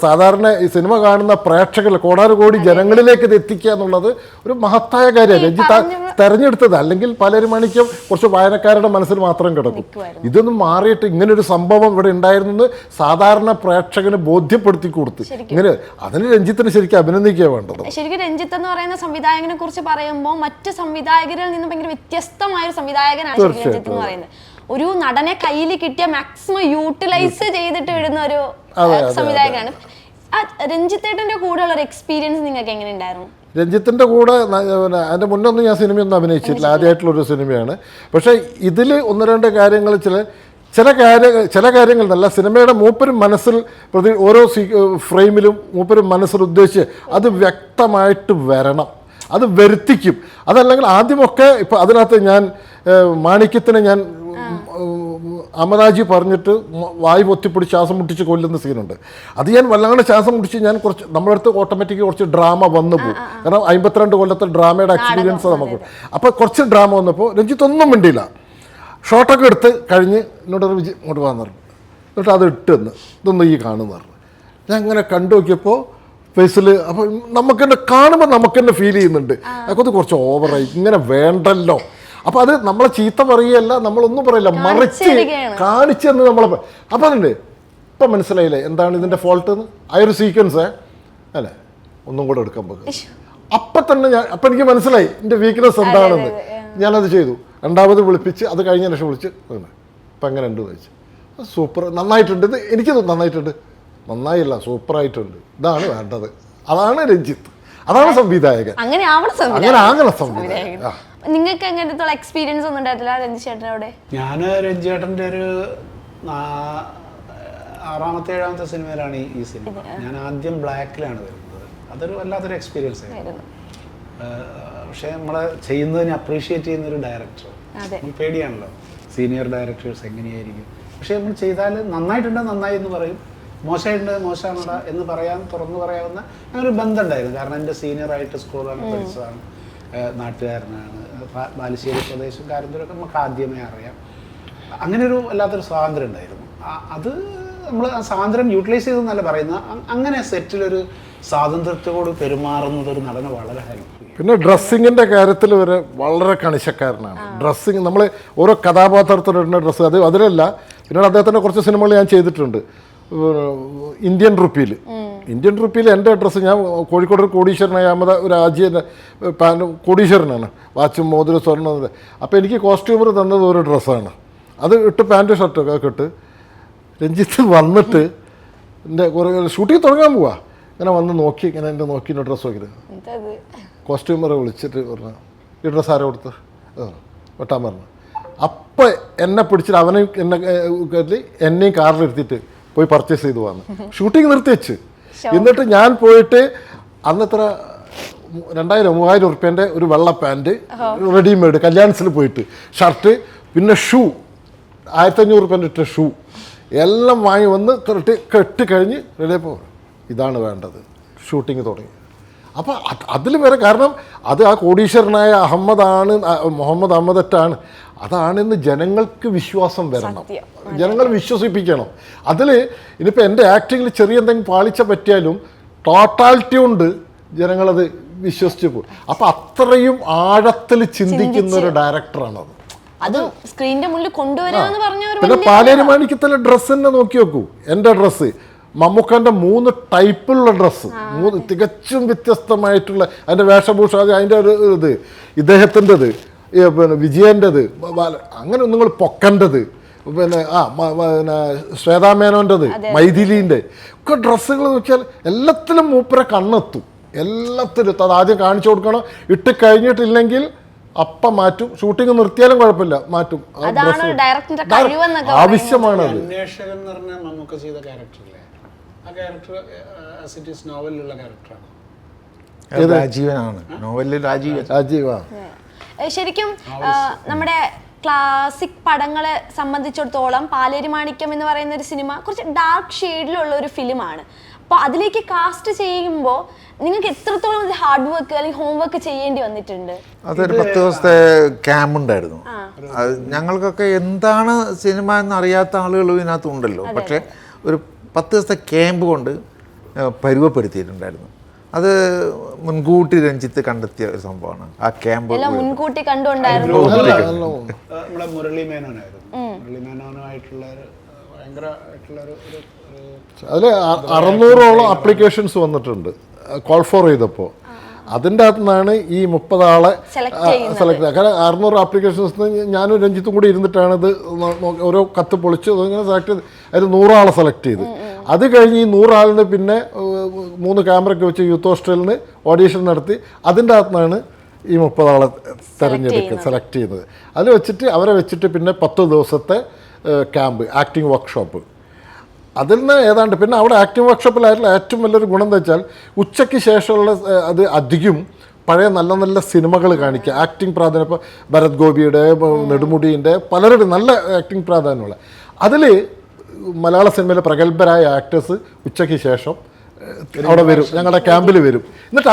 S2: സാധാരണ ഈ സിനിമ കാണുന്ന പ്രേക്ഷകർ, കോടാനുകോടി ജനങ്ങളിലേക്ക് ഇത് എത്തിക്കുക എന്നുള്ളത് ഒരു മഹത്തായ കാര്യമാണ്. രഞ്ജിത്ത് തെരഞ്ഞെടുത്തത്, അല്ലെങ്കിൽ പാലേരിമണിക്യം കുറച്ച് വായനക്കാരുടെ മനസ്സിൽ മാത്രം കിടക്കും. ഇതൊന്നും മാറിയിട്ട് ഇങ്ങനൊരു സംഭവം ഇവിടെ ഉണ്ടായിരുന്നു സാധാരണ പ്രേക്ഷകന് ബോധ്യപ്പെടുത്തി കൊടുത്ത്, ഇങ്ങനെ അതിന് രഞ്ജിത്തിന് ശരിക്കും അഭിനന്ദിക്കുക വേണ്ടത്.
S1: ശരിക്കും രഞ്ജിത്ത് എന്ന് പറയുന്ന സംവിധായകനെ കുറിച്ച് പറയുമ്പോൾ മറ്റ് സംവിധായകരിൽ നിന്ന് ഭയങ്കര വ്യത്യസ്തമായ ഒരു സംവിധായകനാണ് രഞ്ജിത്ത് എന്ന് പറയുന്നത്. ഒരു നടനെ കയ്യിൽ കിട്ടിയ മാക്സിമം യൂട്ടിലൈസ് ചെയ്തിട്ട് വിടുന്ന ഒരു സംവിധായകനാണ്. രഞ്ജിത്തേട്ടന്റെ കൂടെയുള്ള ഒരു എക്സ്പീരിയൻസ് നിങ്ങൾക്ക് എങ്ങനെ ഉണ്ടായിരുന്നു?
S2: രഞ്ജിത്തിൻ്റെ കൂടെ അതിൻ്റെ മുന്നൊന്നും ഞാൻ സിനിമയൊന്നും അഭിനയിച്ചിട്ടില്ല, ആദ്യമായിട്ടുള്ളൊരു സിനിമയാണ്. പക്ഷേ ഇതിൽ 1-2 കാര്യങ്ങൾ, ചില കാര്യങ്ങൾ നല്ല സിനിമയുടെ മൂപ്പരും മനസ്സിൽ ഓരോ ഫ്രെയിമിലും മൂപ്പരും മനസ്സിൽ ഉദ്ദേശിച്ച് അത് വ്യക്തമായിട്ട് വരണം, അത് വരുത്തിക്കും. അതല്ലെങ്കിൽ ആദ്യമൊക്കെ ഇപ്പം അതിനകത്ത് ഞാൻ മാണിക്യത്തിന് ഞാൻ അമതാജി പറഞ്ഞിട്ട് വായു പൊത്തിപ്പിടിച്ച് ശ്വാസം മുട്ടിച്ച് കൊല്ലുന്ന സീനുണ്ട്. അത് ഞാൻ വല്ലാണ്ട് ശ്വാസം മുട്ടിച്ച് ഞാൻ കുറച്ച് നമ്മുടെ അടുത്ത് ഓട്ടോമാറ്റിക് കുറച്ച് ഡ്രാമ വന്നു പോകും. കാരണം 52 കൊല്ലത്തെ ഡ്രാമയുടെ എക്സ്പീരിയൻസ് നമുക്ക്. അപ്പോൾ കുറച്ച് ഡ്രാമ വന്നപ്പോൾ രഞ്ജിത്ത് ഒന്നും മിണ്ടിയില്ല, ഷോട്ടൊക്കെ എടുത്ത് കഴിഞ്ഞ് എന്നോട് ഇങ്ങോട്ട് വന്നു പറഞ്ഞു. എന്നിട്ട് അത് ഇട്ടെന്ന് ഇതൊന്നും ഈ കാണുന്നു പറഞ്ഞു. ഞാൻ അങ്ങനെ കണ്ടു നോക്കിയപ്പോൾ ഫേസിൽ, അപ്പോൾ നമുക്കെന്നെ കാണുമ്പോൾ നമുക്കെന്നെ ഫീൽ ചെയ്യുന്നുണ്ട് അതൊക്കെ കുറച്ച് ഓവറായി, ഇങ്ങനെ വേണ്ടല്ലോ. അപ്പോൾ അത് നമ്മളെ ചീത്ത പറയുകയല്ല, നമ്മളൊന്നും പറയില്ല, മറിച്ച് കാണിച്ചെന്ന് നമ്മളെ. അപ്പം അതുണ്ട്, ഇപ്പം മനസ്സിലായില്ലേ എന്താണ് ഇതിൻ്റെ ഫോൾട്ട് എന്ന്? ആ ഒരു സീക്വൻസ് അല്ലേ, ഒന്നും കൂടെ എടുക്കാൻ പോകും. അപ്പം തന്നെ അപ്പം എനിക്ക് മനസ്സിലായി എൻ്റെ വീക്ക്നെസ് എന്താണെന്ന്. ഞാനത് ചെയ്തു. രണ്ടാമത് വിളിപ്പിച്ച് അത് കഴിഞ്ഞ ശേഷം വിളിച്ച് ഇപ്പം എങ്ങനെ ഉണ്ട് ചോദിച്ചു. സൂപ്പർ, നന്നായിട്ടുണ്ട്, ഇത് എനിക്ക് നന്നായിട്ടുണ്ട്. നന്നായില്ല, സൂപ്പറായിട്ടുണ്ട്, ഇതാണ് വേണ്ടത്. അതാണ് രഞ്ജിത്ത്, അതാണ് സംവിധായകൻ.
S1: അങ്ങനെ
S2: ആകണം സംവിധായകൻ.
S1: നിങ്ങൾക്ക് എങ്ങനത്തെ എക്സ്പീരിയൻസ് ഒന്നും ഉണ്ടായിട്ടില്ല രഞ്ജി ചേട്ടനോട്?
S3: ഞാൻ രഞ്ജി ചേട്ടൻ്റെ ഒരു 6-7 സിനിമയിലാണ് ഈ സിനിമ. ഞാൻ ആദ്യം ബ്ലാക്കിലാണ് വരുന്നത്. അതൊരു വല്ലാത്തൊരു എക്സ്പീരിയൻസ് ആയിരുന്നു. പക്ഷേ നമ്മളെ ചെയ്യുന്നതിനെ അപ്രീഷിയേറ്റ് ചെയ്യുന്നൊരു ഡയറക്ടർ, നമ്മൾ പേടിയാണല്ലോ സീനിയർ ഡയറക്ടേഴ്സ് എങ്ങനെയായിരിക്കും. പക്ഷേ നമ്മൾ ചെയ്താൽ നന്നായിട്ടുണ്ട് നന്നായി എന്ന് പറയും, മോശമായിട്ടുണ്ട് മോശമാണോടാ എന്ന് തുറന്നു പറയാവുന്ന അങ്ങനെ ഒരു ബന്ധം ഉണ്ടായിരുന്നു. കാരണം എൻ്റെ സീനിയറായിട്ട് സ്കൂളിലാണ് പഠിച്ചതാണ്, നാട്ടുകാരനാണ്, ബാലുശ്ശേരി പ്രദേശം കാര്യത്തിലൊക്കെ നമുക്ക് ആദ്യമേ അറിയാം. അങ്ങനെ ഒരു വല്ലാത്തൊരു സ്വാതന്ത്ര്യം ഉണ്ടായിരുന്നു. അത് നമ്മൾ ആ സ്വാതന്ത്ര്യം യൂട്ടിലൈസ് ചെയ്തെന്നല്ല പറയുന്നത്, അങ്ങനെ സെറ്റിലൊരു സ്വാതന്ത്ര്യത്തോട് പെരുമാറുന്നത് ഒരു നടനെ വളരെ ഹെൽപ്പ് ചെയ്യും.
S2: പിന്നെ ഡ്രസ്സിങ്ങിൻ്റെ കാര്യത്തിൽ വരെ വളരെ കണിശക്കാരനാണ്. ഡ്രസ്സിങ് നമ്മൾ ഓരോ കഥാപാത്രത്തിലിടുന്ന ഡ്രസ്സ് അതിലല്ല. പിന്നീട് അദ്ദേഹത്തിൻ്റെ കുറച്ച് സിനിമകൾ ഞാൻ ചെയ്തിട്ടുണ്ട്. ഇന്ത്യൻ റുപ്പിയിൽ എൻ്റെ ഡ്രസ്സ്, ഞാൻ കോഴിക്കോട് ഒരു കോടീശ്വരനായ അഹമ്മദ ഒരു ആജിയുടെ പാൻറ് കോടീശ്വരനാണ്, വാച്ചും മോതിരം സ്വർണ്ണം. അപ്പോൾ എനിക്ക് കോസ്റ്റ്യൂമർ തന്നത് ഒരു ഡ്രസ്സാണ്. അത് ഇട്ട് പാൻറ്റ് ഷർട്ടൊക്കെ ഇട്ട് രഞ്ജിത്ത് വന്നിട്ട് എൻ്റെ കുറേ ഷൂട്ടിങ് തുടങ്ങാൻ പോവാ, ഇങ്ങനെ വന്ന് നോക്കി, ഇങ്ങനെ എൻ്റെ നോക്കി ഡ്രസ്സ് നോക്കിയത് കോസ്റ്റ്യൂമറെ വിളിച്ചിട്ട് പറഞ്ഞു ഈ ഡ്രസ്സ് ആരോ കൊടുത്ത് വെട്ടാൻ പറഞ്ഞു. അപ്പം എന്നെ പിടിച്ചിട്ട് അവനെ എന്നെയും കാറിലെടുത്തിട്ട് പോയി പർച്ചേസ് ചെയ്ത് വന്നു. ഷൂട്ടിങ് നിർത്തി വെച്ച് എന്നിട്ട് ഞാൻ പോയിട്ട് അന്നത്ര 2000-3000 ഉറുപ്പ്യൻ്റെ ഒരു വെള്ള പാൻറ്റ് റെഡിമെയ്ഡ് കല്യാണത്തിൽ പോയിട്ട് ഷർട്ട്, പിന്നെ ഷൂ 1500 ഉറുപ്പ്യൻ്റെ ഇട്ട ഷൂ എല്ലാം വാങ്ങി വന്ന് കെട്ടി കഴിഞ്ഞ് റെഡിയായി പോകും. ഇതാണ് വേണ്ടത്. ഷൂട്ടിങ് തുടങ്ങി. അപ്പോൾ അതിൽ വരെ, കാരണം അത് ആ കോടീശ്വരനായ മുഹമ്മദ് അഹമ്മദറ്റാണ്, അതാണെന്ന് ജനങ്ങൾക്ക് വിശ്വാസം വരണം, ജനങ്ങൾ വിശ്വസിപ്പിക്കണം. അതിൽ ഇനിയിപ്പോൾ എൻ്റെ ആക്ടിങ്ങിൽ ചെറിയ എന്തെങ്കിലും പാളിച്ച പറ്റിയാലും ടോട്ടാലിറ്റി കൊണ്ട് ജനങ്ങളത് വിശ്വസിച്ച് പോകും. അപ്പം അത്രയും ആഴത്തിൽ ചിന്തിക്കുന്ന ഒരു ഡയറക്ടറാണത്.
S1: അത് സ്ക്രീനിന്റെ മുന്നിൽ കൊണ്ടുവരാന്ന് പറഞ്ഞ ഒരു
S2: പിന്നെ പാലേരി മാണിക്കത്തിലെ ഡ്രസ്സ് തന്നെ നോക്കി നോക്കൂ. എൻ്റെ ഡ്രസ്സ്, മമ്മൂക്കൻ്റെ 3 ടൈപ്പുള്ള ഡ്രസ്സ്, 3 തികച്ചും വ്യത്യസ്തമായിട്ടുള്ള അതിൻ്റെ വേഷഭൂഷ, അതിൻ്റെ ഒരു ഇത്, ഇദ്ദേഹത്തിൻ്റെത്, പിന്നെ വിജയൻ്റെത്, അങ്ങനെ നിങ്ങൾ പൊക്കൻ്റെത്, പിന്നെ ശ്വേതാമേനോൻ്റെത്, മൈഥിലീൻ്റെ ഒക്കെ ഡ്രസ്സുകൾ നോക്കിയാൽ എല്ലാത്തിലും മൂപ്പരെ കണ്ണെത്തും. എല്ലാത്തിലും അത് ആദ്യം കാണിച്ചു കൊടുക്കണം. ഇട്ട് കഴിഞ്ഞിട്ടില്ലെങ്കിൽ അപ്പം മാറ്റും. ഷൂട്ടിംഗ് നിർത്തിയാലും കുഴപ്പമില്ല, മാറ്റും. ആവശ്യമാണ് അത്.
S3: അന്വേഷകൻ എന്ന് പറഞ്ഞാൽ നമുക്ക് ചെയ്ത ക്യാരക്ടറില്ലേ, ആ ക്യാരക്ടർ ആസ് ഇറ്റ് ഈസ് നോവലിലുള്ള ക്യാരക്ടറാണ്.
S4: രാജീവനാണ് നോവലിൽ, രാജീവാണ്.
S1: ശരിക്കും നമ്മുടെ ക്ലാസിക് പടങ്ങളെ സംബന്ധിച്ചിടത്തോളം പാലേരി മാണിക്യം എന്ന് പറയുന്ന ഒരു സിനിമ കുറച്ച് ഡാർക്ക് ഷെയ്ഡിലുള്ള ഒരു ഫിലിമാണ്. അപ്പോൾ അതിലേക്ക് കാസ്റ്റ് ചെയ്യുമ്പോൾ നിങ്ങൾക്ക് എത്രത്തോളം ഹാർഡ് വർക്ക് അല്ലെങ്കിൽ ഹോം വർക്ക് ചെയ്യേണ്ടി വന്നിട്ടുണ്ട്?
S4: അതൊരു 10 ദിവസത്തെ ക്യാമ്പ് ഉണ്ടായിരുന്നു. ഞങ്ങൾക്കൊക്കെ എന്താണ് സിനിമ എന്നറിയാത്ത ആളുകൾ ഇതിനകത്തുണ്ടല്ലോ. പക്ഷേ ഒരു 10 ദിവസത്തെ ക്യാമ്പ് കൊണ്ട് പരുവപ്പെടുത്തിയിട്ടുണ്ടായിരുന്നു. അത് മുൻകൂട്ടി രഞ്ജിത്ത് കണ്ടെത്തിയ ഒരു സംഭവമാണ്. ആ ക്യാമ്പ്
S1: മുൻകൂട്ടി കണ്ടുകൊണ്ടായിരുന്നു.
S3: നമ്മുടെ മുരളി മേനോനുമായിട്ടുള്ള ഭയങ്കരമായിട്ടുള്ള
S2: അതിൽ 600ഓളം ആപ്ലിക്കേഷൻസ് വന്നിട്ടുണ്ട് കോൾ ഫോർ ചെയ്തപ്പോൾ. അതിൻ്റെ അകത്തു നിന്നാണ് ഈ 30 ആളെ സെലക്ട് ചെയ്യുക. കാരണം 600 ആപ്ലിക്കേഷൻസ് ഞാനും രഞ്ജിത്തും കൂടി ഇരുന്നിട്ടാണ് ഇത് ഓരോ കത്ത് പൊളിച്ച് ഇങ്ങനെ സെലക്ട് ചെയ്ത് അതിൽ 100 ആളെ സെലക്ട് ചെയ്ത്. അത് കഴിഞ്ഞ് ഈ 100 ആളിന് പിന്നെ 3 ക്യാമറയ്ക്ക് വെച്ച് യൂത്ത് ഹോസ്റ്റലിന് ഓഡീഷൻ നടത്തി അതിൻ്റെ അകത്തുനിന്നാണ് ഈ 30 ആളെ സെലക്ട് ചെയ്യുന്നത്. അതിൽ വെച്ചിട്ട് അവരെ വെച്ചിട്ട് പിന്നെ 10 ദിവസത്തെ ക്യാമ്പ്, ആക്ടിങ് വർക്ക്ഷോപ്പ്. അതിൽ നിന്ന് ഏതാണ്ട് പിന്നെ അവിടെ ആക്ടിങ് വർക്ക്ഷോപ്പിലായിട്ടുള്ള ഏറ്റവും വലിയൊരു ഗുണം എന്താ വെച്ചാൽ ഉച്ചയ്ക്ക് ശേഷമുള്ള അത് അധികം പഴയ നല്ല നല്ല സിനിമകൾ കാണിക്കുക. ആക്ടിങ് പ്രാധാന്യം, ഇപ്പോൾ ഭരത് ഗോപിയുടെ, നെടുമുടിയുടെ, പലരുടെ നല്ല ആക്ടിങ് പ്രാധാന്യമുള്ള അതിൽ മലയാള സിനിമയിലെ പ്രഗത്ഭരായ ആക്ടേഴ്സ് ഉച്ചയ്ക്ക് ശേഷം അവിടെ വരും, ഞങ്ങളുടെ ക്യാമ്പിൽ വരും. എന്നിട്ട്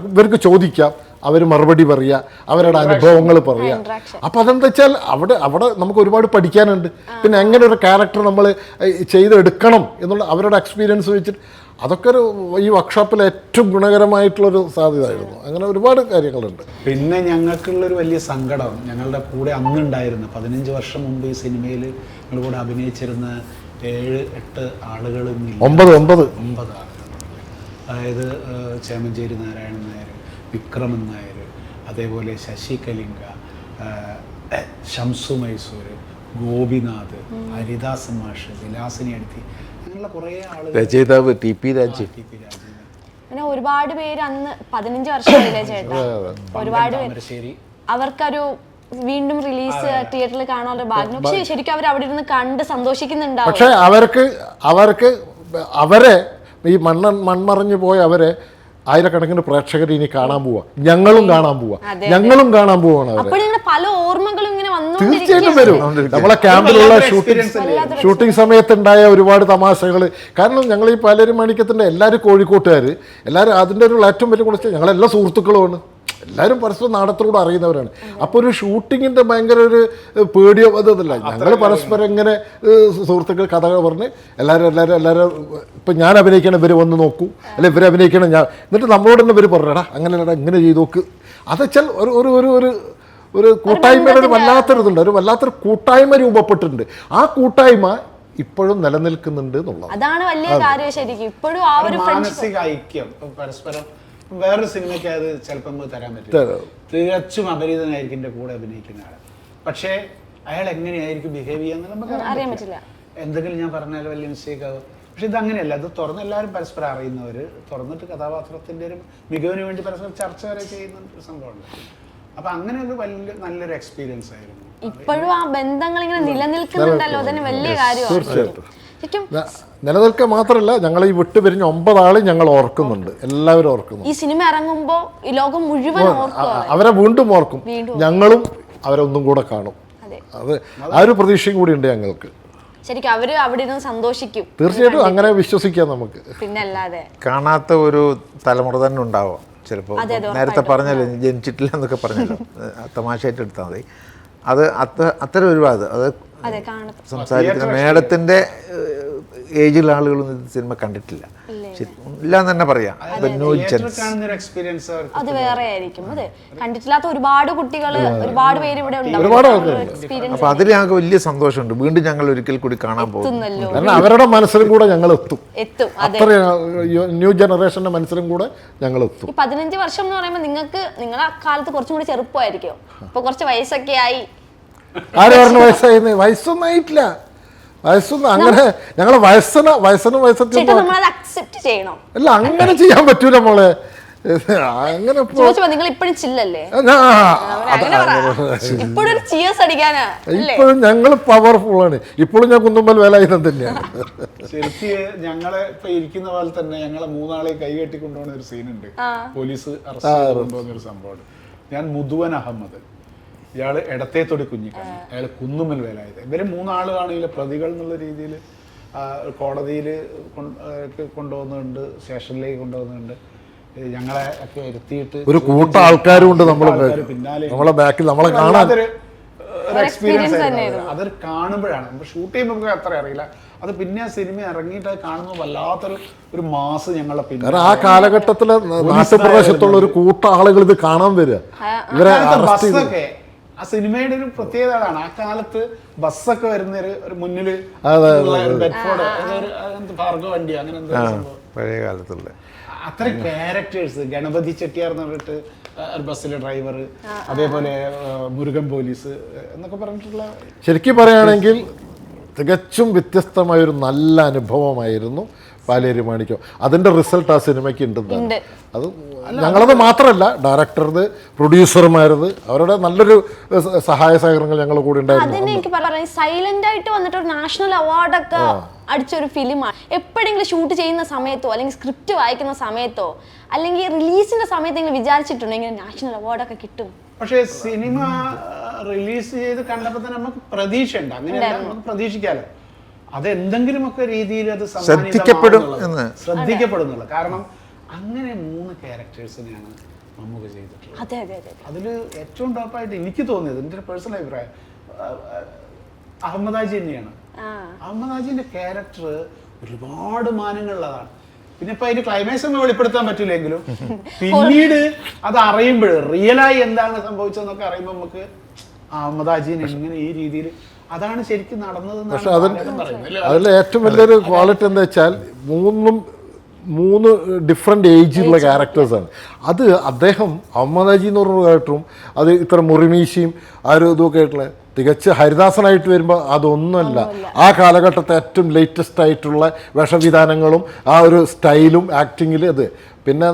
S2: ഇവർക്ക് ചോദിക്കാം, അവർ മറുപടി പറയുക, അവരുടെ അനുഭവങ്ങൾ പറയുക. അപ്പം അതെന്താ വെച്ചാൽ അവിടെ നമുക്ക് ഒരുപാട് പഠിക്കാനുണ്ട്. പിന്നെ എങ്ങനെ ഒരു ക്യാരക്ടർ നമ്മൾ ചെയ്തെടുക്കണം എന്നുള്ള അവരുടെ എക്സ്പീരിയൻസ് വെച്ചിട്ട് അതൊക്കെ ഈ വർക്ക്ഷോപ്പിൽ ഏറ്റവും ഗുണകരമായിട്ടുള്ളൊരു സാധ്യതയായിരുന്നു. അങ്ങനെ ഒരുപാട് കാര്യങ്ങളുണ്ട്.
S3: പിന്നെ ഞങ്ങൾക്കുള്ളൊരു വലിയ സങ്കടം, ഞങ്ങളുടെ കൂടെ അന്നുണ്ടായിരുന്ന 15 വർഷം മുമ്പ് ഈ സിനിമയിൽ ഞങ്ങളുടെ കൂടെ അഭിനയിച്ചിരുന്ന 7-8 ആളുകളും 9 ആളുകൾ. അതായത് ചേമഞ്ചേരി നാരായണൻ നായർ, വിക്രമൻ നായർ, അതേപോലെ ശശി കലിംഗ, ഷംസു മൈസൂർ, ഗോപിനാഥ്, ഹരിദാസ് മാഷ്, വിലാസിനി അടുത്തി, അങ്ങനെയുള്ള കുറേ ആളുകൾ,
S4: രചയിതാവ് TP രാജീവ്.
S1: അങ്ങനെ ഒരുപാട് പേര് അന്ന് 15 വർഷമായില്ലേ ചേട്ടാ, ഒരുപാട് പേര് അവർക്കൊരു വീണ്ടും റിലീസ് തിയേറ്ററിൽ കാണാനുള്ള ഭാഗ്യം. പക്ഷേ ശരിക്കും അവർ അവിടെ ഇരുന്ന് കണ്ട് സന്തോഷിക്കുന്നുണ്ടാവും.
S2: പക്ഷേ അവരെ ഈ മൺമറഞ്ഞു പോയ അവരെ ആയിരക്കണക്കിന് പ്രേക്ഷകർ ഇനി കാണാൻ പോവാ, ഞങ്ങളും കാണാൻ പോവാ, പോവാണ് അവരെ.
S1: അപ്പോൾ ഇങ്ങനെ പല ഓർമ്മകളും ഇങ്ങനെ
S2: തീർച്ചയായിട്ടും വരും. നമ്മളെ ക്യാമ്പിലുള്ള ഷൂട്ടിംഗ് സമയത്തുണ്ടായ ഒരുപാട് തമാശകൾ. കാരണം ഞങ്ങൾ ഈ പാലേരി മാണിക്യത്തിൻ്റെ എല്ലാവരും കോഴിക്കോട്ടുകാർ, എല്ലാവരും അതിൻ്റെ ഒരു ഏറ്റവും വലിയ കുറിച്ച് ഞങ്ങളെല്ലാ സുഹൃത്തുക്കളുമാണ്, എല്ലാവരും പരസ്പരം നാടകത്തിലൂടെ അറിയുന്നവരാണ്. അപ്പോൾ ഒരു ഷൂട്ടിങ്ങിൻ്റെ ഭയങ്കര ഒരു പേടിയോ അതല്ല, ഞങ്ങൾ പരസ്പരം ഇങ്ങനെ സുഹൃത്തുക്കൾ കഥകൾ പറഞ്ഞ് എല്ലാവരും ഇപ്പം ഞാൻ അഭിനയിക്കണം ഇവർ വന്ന് നോക്കൂ, അല്ലെ ഇവർ അഭിനയിക്കണം ഞാൻ, എന്നിട്ട് നമ്മളോട് തന്നെ ഇവർ പറഞ്ഞടാ അങ്ങനെയല്ലടാ ഇങ്ങനെ ചെയ്ത് നോക്ക്. അതെച്ചാൽ ഒരു കൂട്ടായ്മയുടെ ഒരു വല്ലാത്തൊരിതുണ്ട്, ഒരു വല്ലാത്തൊരു കൂട്ടായ്മ രൂപപ്പെട്ടിട്ടുണ്ട്. ആ കൂട്ടായ്മ ഇപ്പോഴും നിലനിൽക്കുന്നുണ്ട് എന്നുള്ളത്
S1: അതാണ് വലിയ കാര്യം. ശരിക്കും ഇപ്പോഴും ആ ഒരു
S3: മാനസിക ഐക്യം പരസ്പരം വേറൊരു സിനിമയ്ക്ക് അത് ചിലപ്പോൾ നമുക്ക് തരാൻ പറ്റില്ല. തികച്ചും അപരിചിതനായിരിക്കും എൻ്റെ കൂടെ അഭിനയിക്കുന്ന ആൾ, പക്ഷേ അയാൾ എങ്ങനെയായിരിക്കും ബിഹേവ് ചെയ്യാന്ന് നമുക്ക് അറിയാൻ പറ്റില്ല. എന്തെങ്കിലും ഞാൻ പറഞ്ഞാൽ വലിയ മിസ്റ്റേക്ക് ആവും. പക്ഷെ ഇത് അങ്ങനെയല്ല, അത് തുറന്ന് എല്ലാവരും പരസ്പരം അറിയുന്നവർ തുറന്നിട്ട് കഥാപാത്രത്തിൻ്റെ ഒരു മികവിന് വേണ്ടി പരസ്പരം ചർച്ച വരെ ചെയ്യുന്ന ഒരു സംഭവമുണ്ട്. അപ്പൊ അങ്ങനെ ഒരു വലിയ നല്ലൊരു എക്സ്പീരിയൻസ് ആയിരുന്നു.
S1: ഇപ്പോഴും ആ ബന്ധങ്ങൾ ഇങ്ങനെ നിലനിൽക്കുന്നുണ്ടല്ലോ, അതിന് വലിയ കാര്യമാണ്.
S2: നിലനിൽക്കുക മാത്രമല്ല, ഞങ്ങൾ ഈ വിട്ടുപിരിഞ്ഞ 9 ആളെ ഞങ്ങൾ ഓർക്കുന്നുണ്ട്, എല്ലാവരും ഓർക്കുന്നു.
S1: ഈ സിനിമ ഇറങ്ങുമ്പോ ഈ ലോകം മുഴുവൻ
S2: അവരെ വീണ്ടും ഓർക്കും, ഞങ്ങളും അവരെ ഒന്നും കൂടെ കാണും. അത് ആ ഒരു പ്രതീക്ഷയും കൂടി ഉണ്ട് ഞങ്ങൾക്ക്.
S1: ശരിക്കും അവര് അവിടെ ഇരുന്ന് സന്തോഷിക്കും.
S2: തീർച്ചയായിട്ടും അങ്ങനെ വിശ്വസിക്കാം നമുക്ക്.
S1: പിന്നല്ലാതെ
S4: കാണാത്ത ഒരു തലമുറ തന്നെ ഉണ്ടാവാം ചിലപ്പോൾ. നേരത്തെ പറഞ്ഞല്ലോ ജനിച്ചിട്ടില്ല എന്നൊക്കെ പറഞ്ഞല്ലോ, തമാശയായിട്ട് എടുത്താൽ മതി. അത് അത്തരം ഒരുപാട് അത് സംസാരിക്കുന്ന മേഡത്തിൻ്റെ ഏജിലുള്ള ആളുകളൊന്നും ഇത് സിനിമ കണ്ടിട്ടില്ല, ഇല്ല എന്ന് തന്നെ പറയാം.
S1: അത് വേറെ ആയിരിക്കും. അതെ, കണ്ടിട്ടില്ലാത്ത ഒരുപാട് കുട്ടികൾ, ഒരുപാട് പേര് ഇവിടെ
S2: ഉണ്ട്.
S4: അപ്പൊ അതിൽ ഞങ്ങൾക്ക് വലിയ സന്തോഷമുണ്ട്. വീണ്ടും ഞങ്ങൾ ഒരിക്കൽ കൂടി കാണാൻ പോകും.
S2: കാരണം അവരുടെ മനസ്സിലും കൂടെ ഞങ്ങൾ എത്തും. അത്ര ന്യൂ ജനറേഷന്റെ മനസ്സിലും കൂടെ ഞങ്ങൾ എത്തും.
S1: 15 വർഷം എന്ന് പറയുമ്പോൾ നിങ്ങൾക്ക് നിങ്ങളെ കാലത്ത് കുറച്ചും കൂടി ചെറുപ്പമായിരിക്കും. ഇപ്പൊ കുറച്ച് വയസ്സൊക്കെ ആയി.
S2: ആര് പറഞ്ഞു വയസ്സായിരുന്നു? വയസ്സൊന്നും ആയിട്ടില്ല. വയസ്സൊന്നും അങ്ങനെ ഞങ്ങളെ വയസ്സൊന്നും
S1: അക്സെപ്റ്റ് ചെയ്യണം.
S2: അല്ല, അങ്ങനെ ചെയ്യാൻ പറ്റൂല മോളെ. അങ്ങനെ
S1: നിങ്ങൾ ഇപ്പോഴും ചില്ലല്ലേ?
S2: ഇപ്പോഴും ഞങ്ങൾ പവർഫുൾ ആണ്. ഇപ്പോഴും ഞാൻ കുന്നുമ്പൽ വേലായുധം തന്നെയാണ്.
S3: ശരിക്കും ഞങ്ങളെ ഇപ്പൊ ഇരിക്കുന്ന പോലെ തന്നെ ഞങ്ങളെ 3 ആളെ കൈകെട്ടി കൊണ്ടുപോകുന്ന ഒരു സീനുണ്ട്. പോലീസ് അറസ്റ്റ് കൊണ്ടുപോകുന്ന ഒരു സംഭവമാണ്. ഞാൻ മുതുവൻ അഹമ്മദ്, ഇയാള് എടത്തേത്തൊടി കുഞ്ഞിക്കണ്ണി, അയാൾ കുന്നുമ്മൽ വേലായുധൻ. ഇവര് 3 ആളുകളാണെങ്കിൽ പ്രതികൾ എന്നുള്ള രീതിയിൽ കോടതിയിൽ കൊണ്ടുപോകുന്നുണ്ട്, സ്റ്റേഷനിലേക്ക് കൊണ്ടുപോകുന്നുണ്ട്. ഞങ്ങളെ ഒക്കെ ഇരുത്തിയിട്ട്
S2: ഒരു കൂട്ട ആൾക്കാരും ഉണ്ട്
S3: പിന്നാലെ
S2: നമ്മളെ ബാക്കിൽ നമ്മളെ കാണാൻ
S3: ഒരു എക്സ്പീരിയൻസ് ആയിരുന്നു. അതൊരു കാണുമ്പോഴാണ്, നമുക്ക് ഷൂട്ട് ചെയ്യുമ്പോൾ നമുക്ക് അത്ര അറിയില്ല. അത് പിന്നെ ആ സിനിമ ഇറങ്ങിയിട്ട് അത് കാണുമ്പോൾ വല്ലാത്തൊരു മാസ് ഞങ്ങളെ പിന്നെ
S2: ആ കാലഘട്ടത്തിലെ നാട്ടുപ്രദേശത്തുള്ള ഒരു കൂട്ട ആളുകൾ ഇത് കാണാൻ വരിക. ഇവരെ
S3: ബസ്സൊക്കെ ആ സിനിമയുടെ ഒരു പ്രത്യേകത അതാണ്. ആ കാലത്ത് ബസ്സൊക്കെ വരുന്ന ഒരു മുന്നില് ഭാർഗവ വണ്ടി അങ്ങനെ
S4: പഴയ കാലത്തുള്ള
S3: അത്ര ക്യാരക്ടേഴ്സ്. ഗണപതി ചെട്ടിയാർ എന്ന് പറഞ്ഞിട്ട് ബസ്സിലെ ഡ്രൈവർ, അതേപോലെ മുരുകൻ പോലീസ് എന്നൊക്കെ പറഞ്ഞിട്ടുള്ള,
S2: ശരിക്കും പറയുകയാണെങ്കിൽ തികച്ചും വ്യത്യസ്തമായൊരു നല്ല അനുഭവമായിരുന്നു പാലേരി മാണിക്യം. അതിൻ്റെ റിസൾട്ട് ആ സിനിമയ്ക്ക് ഉണ്ടെന്നാണ്. അത് ഞങ്ങളത് മാത്രമല്ല, ഡയറക്ടറത്, പ്രൊഡ്യൂസർമാരത്, അവരുടെ നല്ലൊരു സഹായ സഹകരണങ്ങൾ ഞങ്ങൾ കൂടി ഉണ്ടായിരുന്നു.
S1: സൈലന്റ് ആയിട്ട് വന്നിട്ട് ഒരു നാഷണൽ അവാർഡൊക്കെ അടിച്ചൊരു ഫിലിമാണ്. എപ്പോഴെങ്കിലും ഷൂട്ട് ചെയ്യുന്ന സമയത്തോ അല്ലെങ്കിൽ സ്ക്രിപ്റ്റ് വായിക്കുന്ന സമയത്തോ അല്ലെങ്കിൽ റിലീസിന്റെ സമയത്തെങ്കിലും വിചാരിച്ചിട്ടുണ്ടോ ഇങ്ങനെ നാഷണൽ അവാർഡൊക്കെ കിട്ടും?
S3: പക്ഷേ സിനിമ റിലീസ് ചെയ്ത് കണ്ടപ്പോൾ തന്നെ നമുക്ക് പ്രതീക്ഷയുണ്ട്. അങ്ങനെയല്ല, നമുക്ക് പ്രതീക്ഷിക്കാലോ അതെന്തെങ്കിലുമൊക്കെ രീതിയിൽ അത് ശ്രദ്ധിക്കപ്പെടുന്നുള്ളൂ. കാരണം അങ്ങനെ 3 ക്യാരക്ടേഴ്സിനെയാണ് മമ്മൂക്ക ചെയ്തിട്ടുള്ളത്. അതിൽ ഏറ്റവും ടോപ്പായിട്ട് എനിക്ക് തോന്നിയത്, എൻ്റെ പേഴ്സണൽ അഭിപ്രായം, അഹമ്മദ് ഹാജി തന്നെയാണ്. അഹമ്മദ് ഹാജിന്റെ ക്യാരക്ടർ ഒരുപാട് മാനങ്ങളുള്ളതാണ്. പിന്നെ ഇപ്പൊ അതിന്റെ ക്ലൈമാക്സ് ഒന്നും വെളിപ്പെടുത്താൻ പറ്റില്ലെങ്കിലും പിന്നീട് അത് അറിയുമ്പോൾ റിയലായി എന്താണ് സംഭവിച്ചതെന്നൊക്കെ അറിയുമ്പോൾ നമുക്ക് അഹമ്മദ് ഹാജിനെ എങ്ങനെ ഈ രീതിയിൽ, അതാണ് ശരിക്കും നടന്നത്.
S2: പക്ഷെ അതിൽ ഏറ്റവും വലിയൊരു ക്വാളിറ്റി എന്താ വെച്ചാൽ 3 ഡിഫറെൻ്റ് ഏജിലുള്ള ക്യാരക്ടേഴ്സാണ്. അത് അദ്ദേഹം അഹമ്മദ് ഹാജി എന്ന് പറഞ്ഞ ക്യാരക്ടറും അത് ഇത്ര മുറിമീശയും ആ ഒരു ഇതൊക്കെ ആയിട്ടുള്ള തികച്ച് ഹരിദാസനായിട്ട് വരുമ്പോൾ അതൊന്നുമല്ല. ആ കാലഘട്ടത്തെ ഏറ്റവും ലേറ്റസ്റ്റ് ആയിട്ടുള്ള വേഷവിധാനങ്ങളും ആ ഒരു സ്റ്റൈലും ആക്ടിങ്ങിൽ അത്. പിന്നെ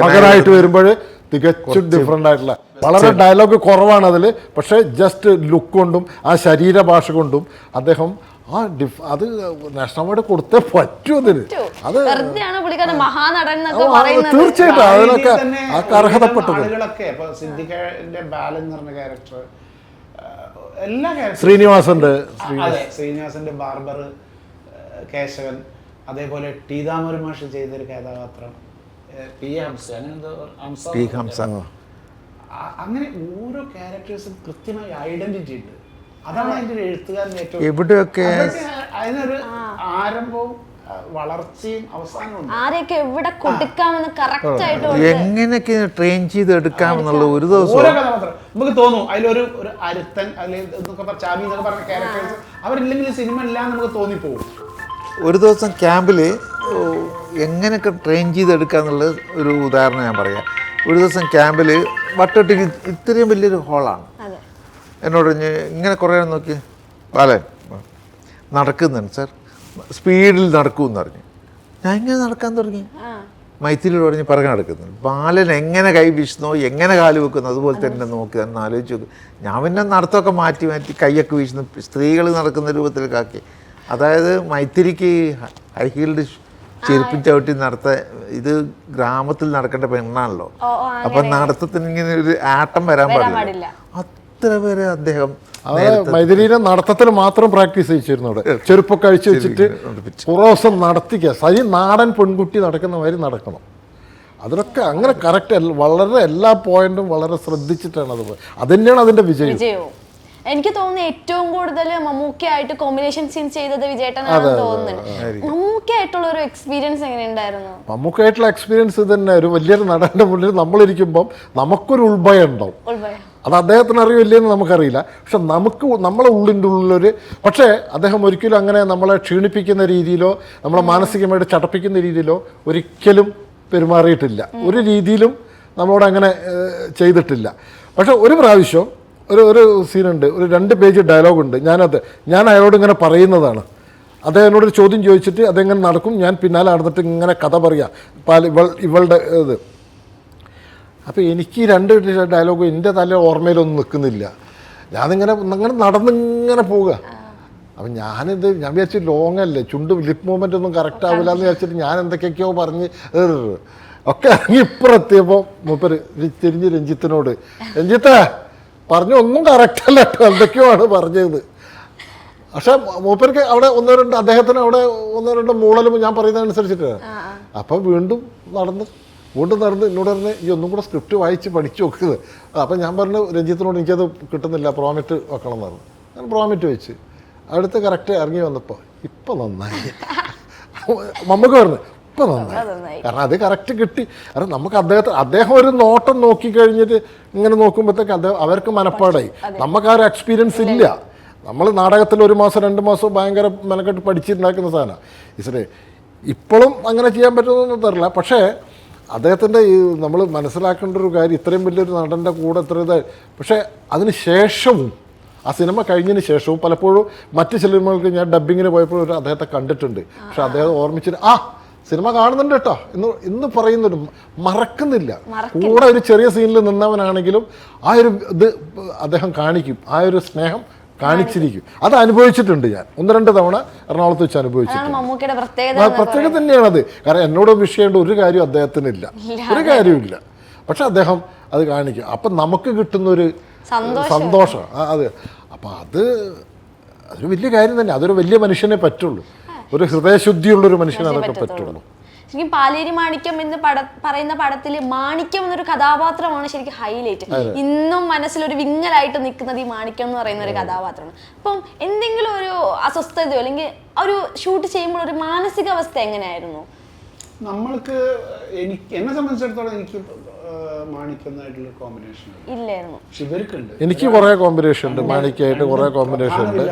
S2: മകനായിട്ട് വരുമ്പോൾ തികച്ചും ഡിഫറെൻ്റ് ആയിട്ടുള്ള, വളരെ ഡയലോഗ് കുറവാണ് അതിൽ, പക്ഷേ ജസ്റ്റ് ലുക്ക് കൊണ്ടും ആ ശരീരഭാഷ കൊണ്ടും അദ്ദേഹം അത് നാഷണൽ അവാർഡ് കൊടുത്തേ പറ്റൂ അതിന്. അത്
S1: വെറുതെയാണ് പുള്ളിക്കാരൻ മഹാനടൻ എന്നൊക്കെ പറയുന്നത്.
S2: തീർച്ചയായിട്ടും അതിനൊക്കെ അർഹതപ്പെട്ടത്.
S3: ആളുകളൊക്കെ ഇപ്പൊ സിദ്ദിഖിന്റെ ബാലൻ എന്ന് പറഞ്ഞ ക്യാരക്ടർ, എല്ലാ ശ്രീനിവാസന്റെ ബാർബർ, കേശവൻ, അതേപോലെ ടി ദാമോദരൻ മാഷ് ചെയ്തൊരു കഥാപാത്രം പി ഹംസ, അങ്ങനെ ഓരോ ക്യാരക്ടേഴ്സും കൃത്യമായി ഐഡന്റിറ്റി ഉണ്ട്. അതാണ് അതിന്റെ എഴുത്തുകാരൻ ഏറ്റവും
S4: എവിടെയൊക്കെ
S3: അതിനൊരു ആരംഭവും വളർച്ചയും അവസാനവും
S1: ആരെയൊക്കെ എവിടെ കൊടുക്കാമെന്ന് കറക്റ്റ് ആയിട്ട്
S4: എങ്ങനെയൊക്കെ ട്രെയിൻ ചെയ്ത് എടുക്കാമെന്നുള്ള ഒരു ദിവസം
S3: ഓരോ കഥാപാത്രം നമുക്ക് തോന്നും. അതിലൊരു ഒരു അരുത്തൻ അല്ലെങ്കിൽ ചാമി എന്നൊക്കെ പറഞ്ഞ ക്യാരക്ടേഴ്സ് അവരില്ലെങ്കിൽ സിനിമ എല്ലാം നമുക്ക് തോന്നിപ്പോകും.
S4: ഒരു ദിവസം ക്യാമ്പിൽ എങ്ങനെയൊക്കെ ട്രെയിൻ ചെയ്തെടുക്കാന്നുള്ള ഒരു ഉദാഹരണം ഞാൻ പറയാം. ഒരു ദിവസം ക്യാമ്പിൽ വട്ടൊട്ടി ഇത്രയും വലിയൊരു ഹോളാണ്. എന്നോട് ഇങ്ങനെ കുറേ നോക്കി ബാലൻ നടക്കുന്നുണ്ട് സാർ, സ്പീഡിൽ നടക്കുമെന്ന് പറഞ്ഞു. ഞാൻ ഇങ്ങനെ നടക്കാൻ തുടങ്ങി. മൈത്തിരിയോട് പറഞ്ഞ് പിറകെ നടക്കുന്നുണ്ട്. ബാലൻ എങ്ങനെ കൈ വീശുന്നോ എങ്ങനെ കാല് വെക്കുന്നു അതുപോലെ തന്നെ നോക്കി തന്നെ ആലോചിച്ച് നോക്കും. ഞാൻ പിന്നെ നടത്തമൊക്കെ മാറ്റി കൈയൊക്കെ വീശുന്നു, സ്ത്രീകൾ നടക്കുന്ന രൂപത്തിലൊക്കെ ആക്കി. അതായത് മൈത്തിരിക്ക് ഹൈ ഹീൽഡ് ചെരുപ്പിൻ ചവിട്ടി ഇത് ഗ്രാമത്തിൽ നടക്കേണ്ട പെണ്ണാണല്ലോ. അപ്പൊ നടത്തത്തിന് ഇങ്ങനെ ഒരു ആട്ടം വരാൻ പാടില്ല. അത്ര പേരെ അദ്ദേഹം
S2: മൈഥിലീനെ നടത്തത്തിൽ മാത്രം പ്രാക്ടീസ് ചെയ്യിച്ചിരുന്നു. അവിടെ ചെരുപ്പൊക്കെ അഴിച്ചു വെച്ചിട്ട് കുറേ ദിവസം നടത്തിക്കുക. സരി നാടൻ പെൺകുട്ടി നടക്കുന്ന മാതിരി നടക്കണം. അതിലൊക്കെ അങ്ങനെ കറക്റ്റ് വളരെ എല്ലാ പോയിന്റും വളരെ ശ്രദ്ധിച്ചിട്ടാണ് അത് തന്നെയാണ് അതിന്റെ വിജയം.
S1: എനിക്ക് തോന്നുന്നു ഏറ്റവും കൂടുതൽ മമ്മൂക്കയായിട്ട് കോമ്പിനേഷൻ സീൻസ് ചെയ്തത് വിജയേട്ടനാണെന്ന് തോന്നുന്നുണ്ട്. മമ്മൂക്കയായിട്ടുള്ള ഒരു എക്സ്പീരിയൻസ് എങ്ങനെ ഉണ്ടായിരുന്നു?
S2: മമ്മൂക്കയായിട്ടുള്ള എക്സ്പീരിയൻസ് തന്നെ ഒരു വലിയൊരു നടന്റെ മുന്നിൽ നമ്മളിരിക്കുമ്പം നമുക്കൊരു ഉൾഭയം ഉണ്ടാവും. അത് അദ്ദേഹത്തിന് അറിയില്ലെന്ന് നമുക്കറിയില്ല. പക്ഷെ നമ്മളെ ഉള്ളിൻ്റെ ഉള്ളിലൊരു പക്ഷേ അദ്ദേഹം ഒരിക്കലും അങ്ങനെ നമ്മളെ ക്ഷീണിപ്പിക്കുന്ന രീതിയിലോ നമ്മളെ മാനസികമായിട്ട് ചടപ്പിക്കുന്ന രീതിയിലോ ഒരിക്കലും പെരുമാറിയിട്ടില്ല. ഒരു രീതിയിലും നമ്മളോട് അങ്ങനെ ചെയ്തിട്ടില്ല. പക്ഷെ ഒരു പ്രാവശ്യം ഒരു സീനുണ്ട്, ഒരു 2 പേജ് ഡയലോഗുണ്ട്. ഞാൻ അയാളോട് ഇങ്ങനെ പറയുന്നതാണ്. അദ്ദേഹം എന്നോടൊരു ചോദ്യം ചോദിച്ചിട്ട് അതെങ്ങനെ നടക്കും, ഞാൻ പിന്നാലെ നടന്നിട്ട് ഇങ്ങനെ കഥ പറയാം ഇവളുടെ ഇത്. അപ്പോൾ എനിക്ക് 2 ഡയലോഗ് എൻ്റെ തല ഓർമ്മയിലൊന്നും നിൽക്കുന്നില്ല. ഞാനിങ്ങനെ നടന്നിങ്ങനെ പോവുക. അപ്പം ഞാൻ വിചാരിച്ചു ലോങ് അല്ലേ, ചുണ്ട് ലിപ്പ് മൂവ്മെൻ്റ് ഒന്നും കറക്റ്റ് ആവില്ല എന്ന് വിചാരിച്ചിട്ട് ഞാൻ എന്തൊക്കെയൊക്കെയോ പറഞ്ഞ് ഒക്കെ ഇറങ്ങി ഇപ്പുറത്തിയപ്പോൾ മൂപ്പര് തിരിഞ്ഞ് രഞ്ജിത്തിനോട്, രഞ്ജിത്തേ പറഞ്ഞു ഒന്നും കറക്റ്റല്ല കേട്ടോ, എന്തൊക്കെയോ ആണ് പറഞ്ഞത്. പക്ഷെ മൂപ്പർക്ക് അവിടെ അദ്ദേഹത്തിന് അവിടെ 1-2 മൂളലും ഞാൻ പറയുന്നതനുസരിച്ചിട്ട്. അപ്പം വീണ്ടും നടന്ന് എന്നോട് പറഞ്ഞ് ഈ ഒന്നും കൂടെ സ്ക്രിപ്റ്റ് വായിച്ച് പഠിച്ചു നോക്കുന്നത്. അപ്പം ഞാൻ പറഞ്ഞു രഞ്ജിത്തിനോട് എനിക്കത് കിട്ടുന്നില്ല, പ്രോമിറ്റ് വെക്കണം എന്ന് പറഞ്ഞു. ഞാൻ പ്രോമിറ്റ് വെച്ച് അടുത്ത് കറക്റ്റ് ഇറങ്ങി വന്നപ്പോൾ ഇപ്പം നന്നായി. മമ്മൂക്ക പറഞ്ഞു ഇപ്പം നന്നായി, കാരണം അത് കറക്റ്റ് കിട്ടി. കാരണം നമുക്ക് അദ്ദേഹം ഒരു നോട്ടം നോക്കിക്കഴിഞ്ഞിട്ട് ഇങ്ങനെ നോക്കുമ്പോഴത്തേക്ക് അവർക്ക് മനപ്പാടായി. നമുക്ക് ആ ഒരു എക്സ്പീരിയൻസ് ഇല്ല. നമ്മൾ നാടകത്തിൽ 1 മാസം 2 മാസം ഭയങ്കര മെനക്കെട്ട് പഠിച്ചിട്ടുണ്ടാക്കുന്ന സാധനം. ഇസേ ഇപ്പോഴും അങ്ങനെ ചെയ്യാൻ പറ്റുമെന്നൊന്നും തരില്ല. പക്ഷേ അദ്ദേഹത്തിൻ്റെ നമ്മൾ മനസ്സിലാക്കേണ്ട ഒരു കാര്യം, ഇത്രയും വലിയൊരു നടൻ്റെ കൂടെ പക്ഷേ അതിന് ശേഷവും ആ സിനിമ കഴിഞ്ഞതിന് ശേഷവും പലപ്പോഴും മറ്റ് സിനിമകൾക്ക് ഞാൻ ഡബ്ബിങ്ങിന് പോയപ്പോഴും അദ്ദേഹത്തെ കണ്ടിട്ടുണ്ട്. പക്ഷെ അദ്ദേഹം ഓർമ്മിച്ചിട്ട് സിനിമ കാണുന്നുണ്ട് കേട്ടോ ഇന്ന് പറയുന്നൊരു മറക്കുന്നില്ല. കൂടെ ഒരു ചെറിയ സീനിൽ നിന്നവനാണെങ്കിലും ആ ഒരു ഇത് അദ്ദേഹം കാണിക്കും, ആ ഒരു സ്നേഹം കാണിച്ചിരിക്കും. അത് അനുഭവിച്ചിട്ടുണ്ട് ഞാൻ 1-2 തവണ എറണാകുളത്ത് വെച്ച് അനുഭവിച്ചിട്ടുണ്ട്. പ്രത്യേകത തന്നെയാണത്. കാരണം എന്നോട് വിഷയമുണ്ട് ഒരു കാര്യം അദ്ദേഹത്തിനില്ല, ഒരു കാര്യമില്ല. പക്ഷെ അദ്ദേഹം അത് കാണിക്കും. അപ്പം നമുക്ക് കിട്ടുന്നൊരു സന്തോഷം അത്. അപ്പം അതൊരു വലിയ കാര്യം തന്നെ. അതൊരു വലിയ മനുഷ്യനെ പറ്റുള്ളൂ, ഒരു ഹൃദയശുദ്ധിയുള്ളൊരു മനുഷ്യനെ അതൊക്കെ പറ്റുള്ളൂ.
S1: ശരിക്കും പാലേരി മാണിക്യം എന്ന് പറയുന്ന പടത്തിൽ മാണിക്യം എന്നൊരു കഥാപാത്രമാണ് ശരിക്കും ഹൈലൈറ്റ്. ഇന്നും മനസ്സിലൊരു വിങ്ങലായിട്ട് നിൽക്കുന്നത് ഈ മാണിക്യം എന്ന് പറയുന്ന ഒരു കഥാപാത്രമാണ്. അപ്പം എന്തെങ്കിലും ഒരു അസ്വസ്ഥതയോ അല്ലെങ്കിൽ ഒരു ഷൂട്ട് ചെയ്യുമ്പോൾ ഒരു മാനസികാവസ്ഥ എങ്ങനെയായിരുന്നു?
S3: നമ്മൾക്ക് എന്നെ സംബന്ധിച്ചിടത്തോളം എനിക്ക് മാണിക്കുന്നായിട്ടുള്ള കോമ്പിനേഷൻ ഇല്ലായിരുന്നു. എനിക്ക്
S2: കുറെ കോമ്പിനേഷൻ ഉണ്ട്, മാണിക്കായിട്ട് കുറെ കോമ്പിനേഷൻ ഉണ്ട്.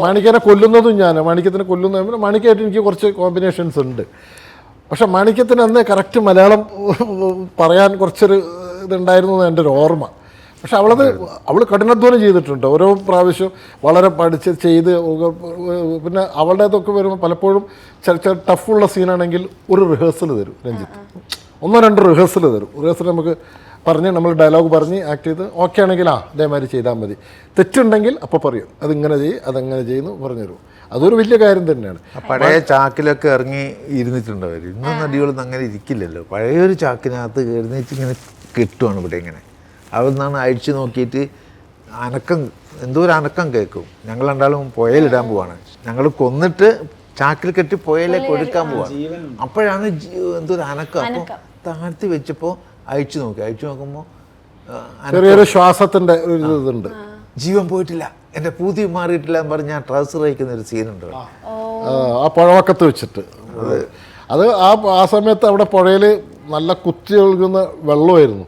S2: മാണിക്കനെ കൊല്ലുന്നതും മാണിക്യത്തിനെ കൊല്ലുന്ന മാണിക്കായിട്ട് എനിക്ക് കുറച്ച് കോമ്പിനേഷൻസ് ഉണ്ട്. പക്ഷെ മാണിക്യത്തിന് അന്ന് കറക്റ്റ് മലയാളം പറയാൻ കുറച്ചൊരു ഇതുണ്ടായിരുന്നു എന്ന് എൻ്റെ ഒരു ഓർമ്മ. പക്ഷെ അവൾ കഠിനാധ്വാനം ചെയ്തിട്ടുണ്ട്. ഓരോ പ്രാവശ്യം വളരെ പഠിച്ച് ചെയ്ത്. പിന്നെ അവളുടേതൊക്കെ വരുമ്പോൾ പലപ്പോഴും ചില ടഫുള്ള സീനാണെങ്കിൽ ഒരു റിഹേഴ്സൽ തരും രഞ്ജിത്ത്, 1-2 റിഹേഴ്സൽ തരും. റിഹേഴ്സൽ നമുക്ക് പറഞ്ഞ് നമ്മൾ ഡയലോഗ് പറഞ്ഞ് ആക്ട് ചെയ്ത് ഓക്കെ ആണെങ്കിൽ അതേമാതിരി ചെയ്താൽ മതി, തെറ്റുണ്ടെങ്കിൽ അപ്പോൾ പറയും അതിങ്ങനെ ചെയ്യും അതെങ്ങനെ ചെയ്യുന്നു പറഞ്ഞു തരും. അതൊരു വലിയ കാര്യം തന്നെയാണ്.
S4: പഴയ ചാക്കിലൊക്കെ ഇറങ്ങി ഇരുന്നിട്ടുണ്ട് അവർ. ഇന്നും നടികളൊന്നും അങ്ങനെ ഇരിക്കില്ലല്ലോ. പഴയൊരു ചാക്കിനകത്ത് എഴുന്നേറ്റ് ഇങ്ങനെ കെട്ടുവാണ് ഇവിടെ ഇങ്ങനെ. അവിടെ നിന്നാണ് അഴിച്ചു നോക്കിയിട്ട് അനക്കം, എന്തോ ഒരു അനക്കം കേൾക്കും. ഞങ്ങൾ രണ്ടാളും പുഴയിലിടാൻ പോവാണ്. ഞങ്ങൾ കൊന്നിട്ട് ചാക്കിൽ കെട്ടി പുഴയിലേക്ക് ഒഴുക്കാൻ പോവാണ്. അപ്പോഴാണ് എന്തോ ഒരു അനക്കം. അപ്പോൾ താഴ്ത്തി വെച്ചപ്പോൾ അഴിച്ചു നോക്കുമ്പോൾ
S2: ചെറിയൊരു ശ്വാസത്തിൻ്റെ ഒരു ഇതുണ്ട്.
S4: ജീവൻ പോയിട്ടില്ല, എൻ്റെ പൂതി മാറിയിട്ടില്ല എന്ന് പറഞ്ഞ് ഞാൻ ട്രൗസർ വയ്ക്കുന്ന ഒരു സീനുണ്ട്
S2: ആ പുഴവക്കത്ത് വെച്ചിട്ട്. അത് ആ സമയത്ത് അവിടെ പുഴയിൽ നല്ല കുത്തി ഒഴുകുന്ന വെള്ളമായിരുന്നു.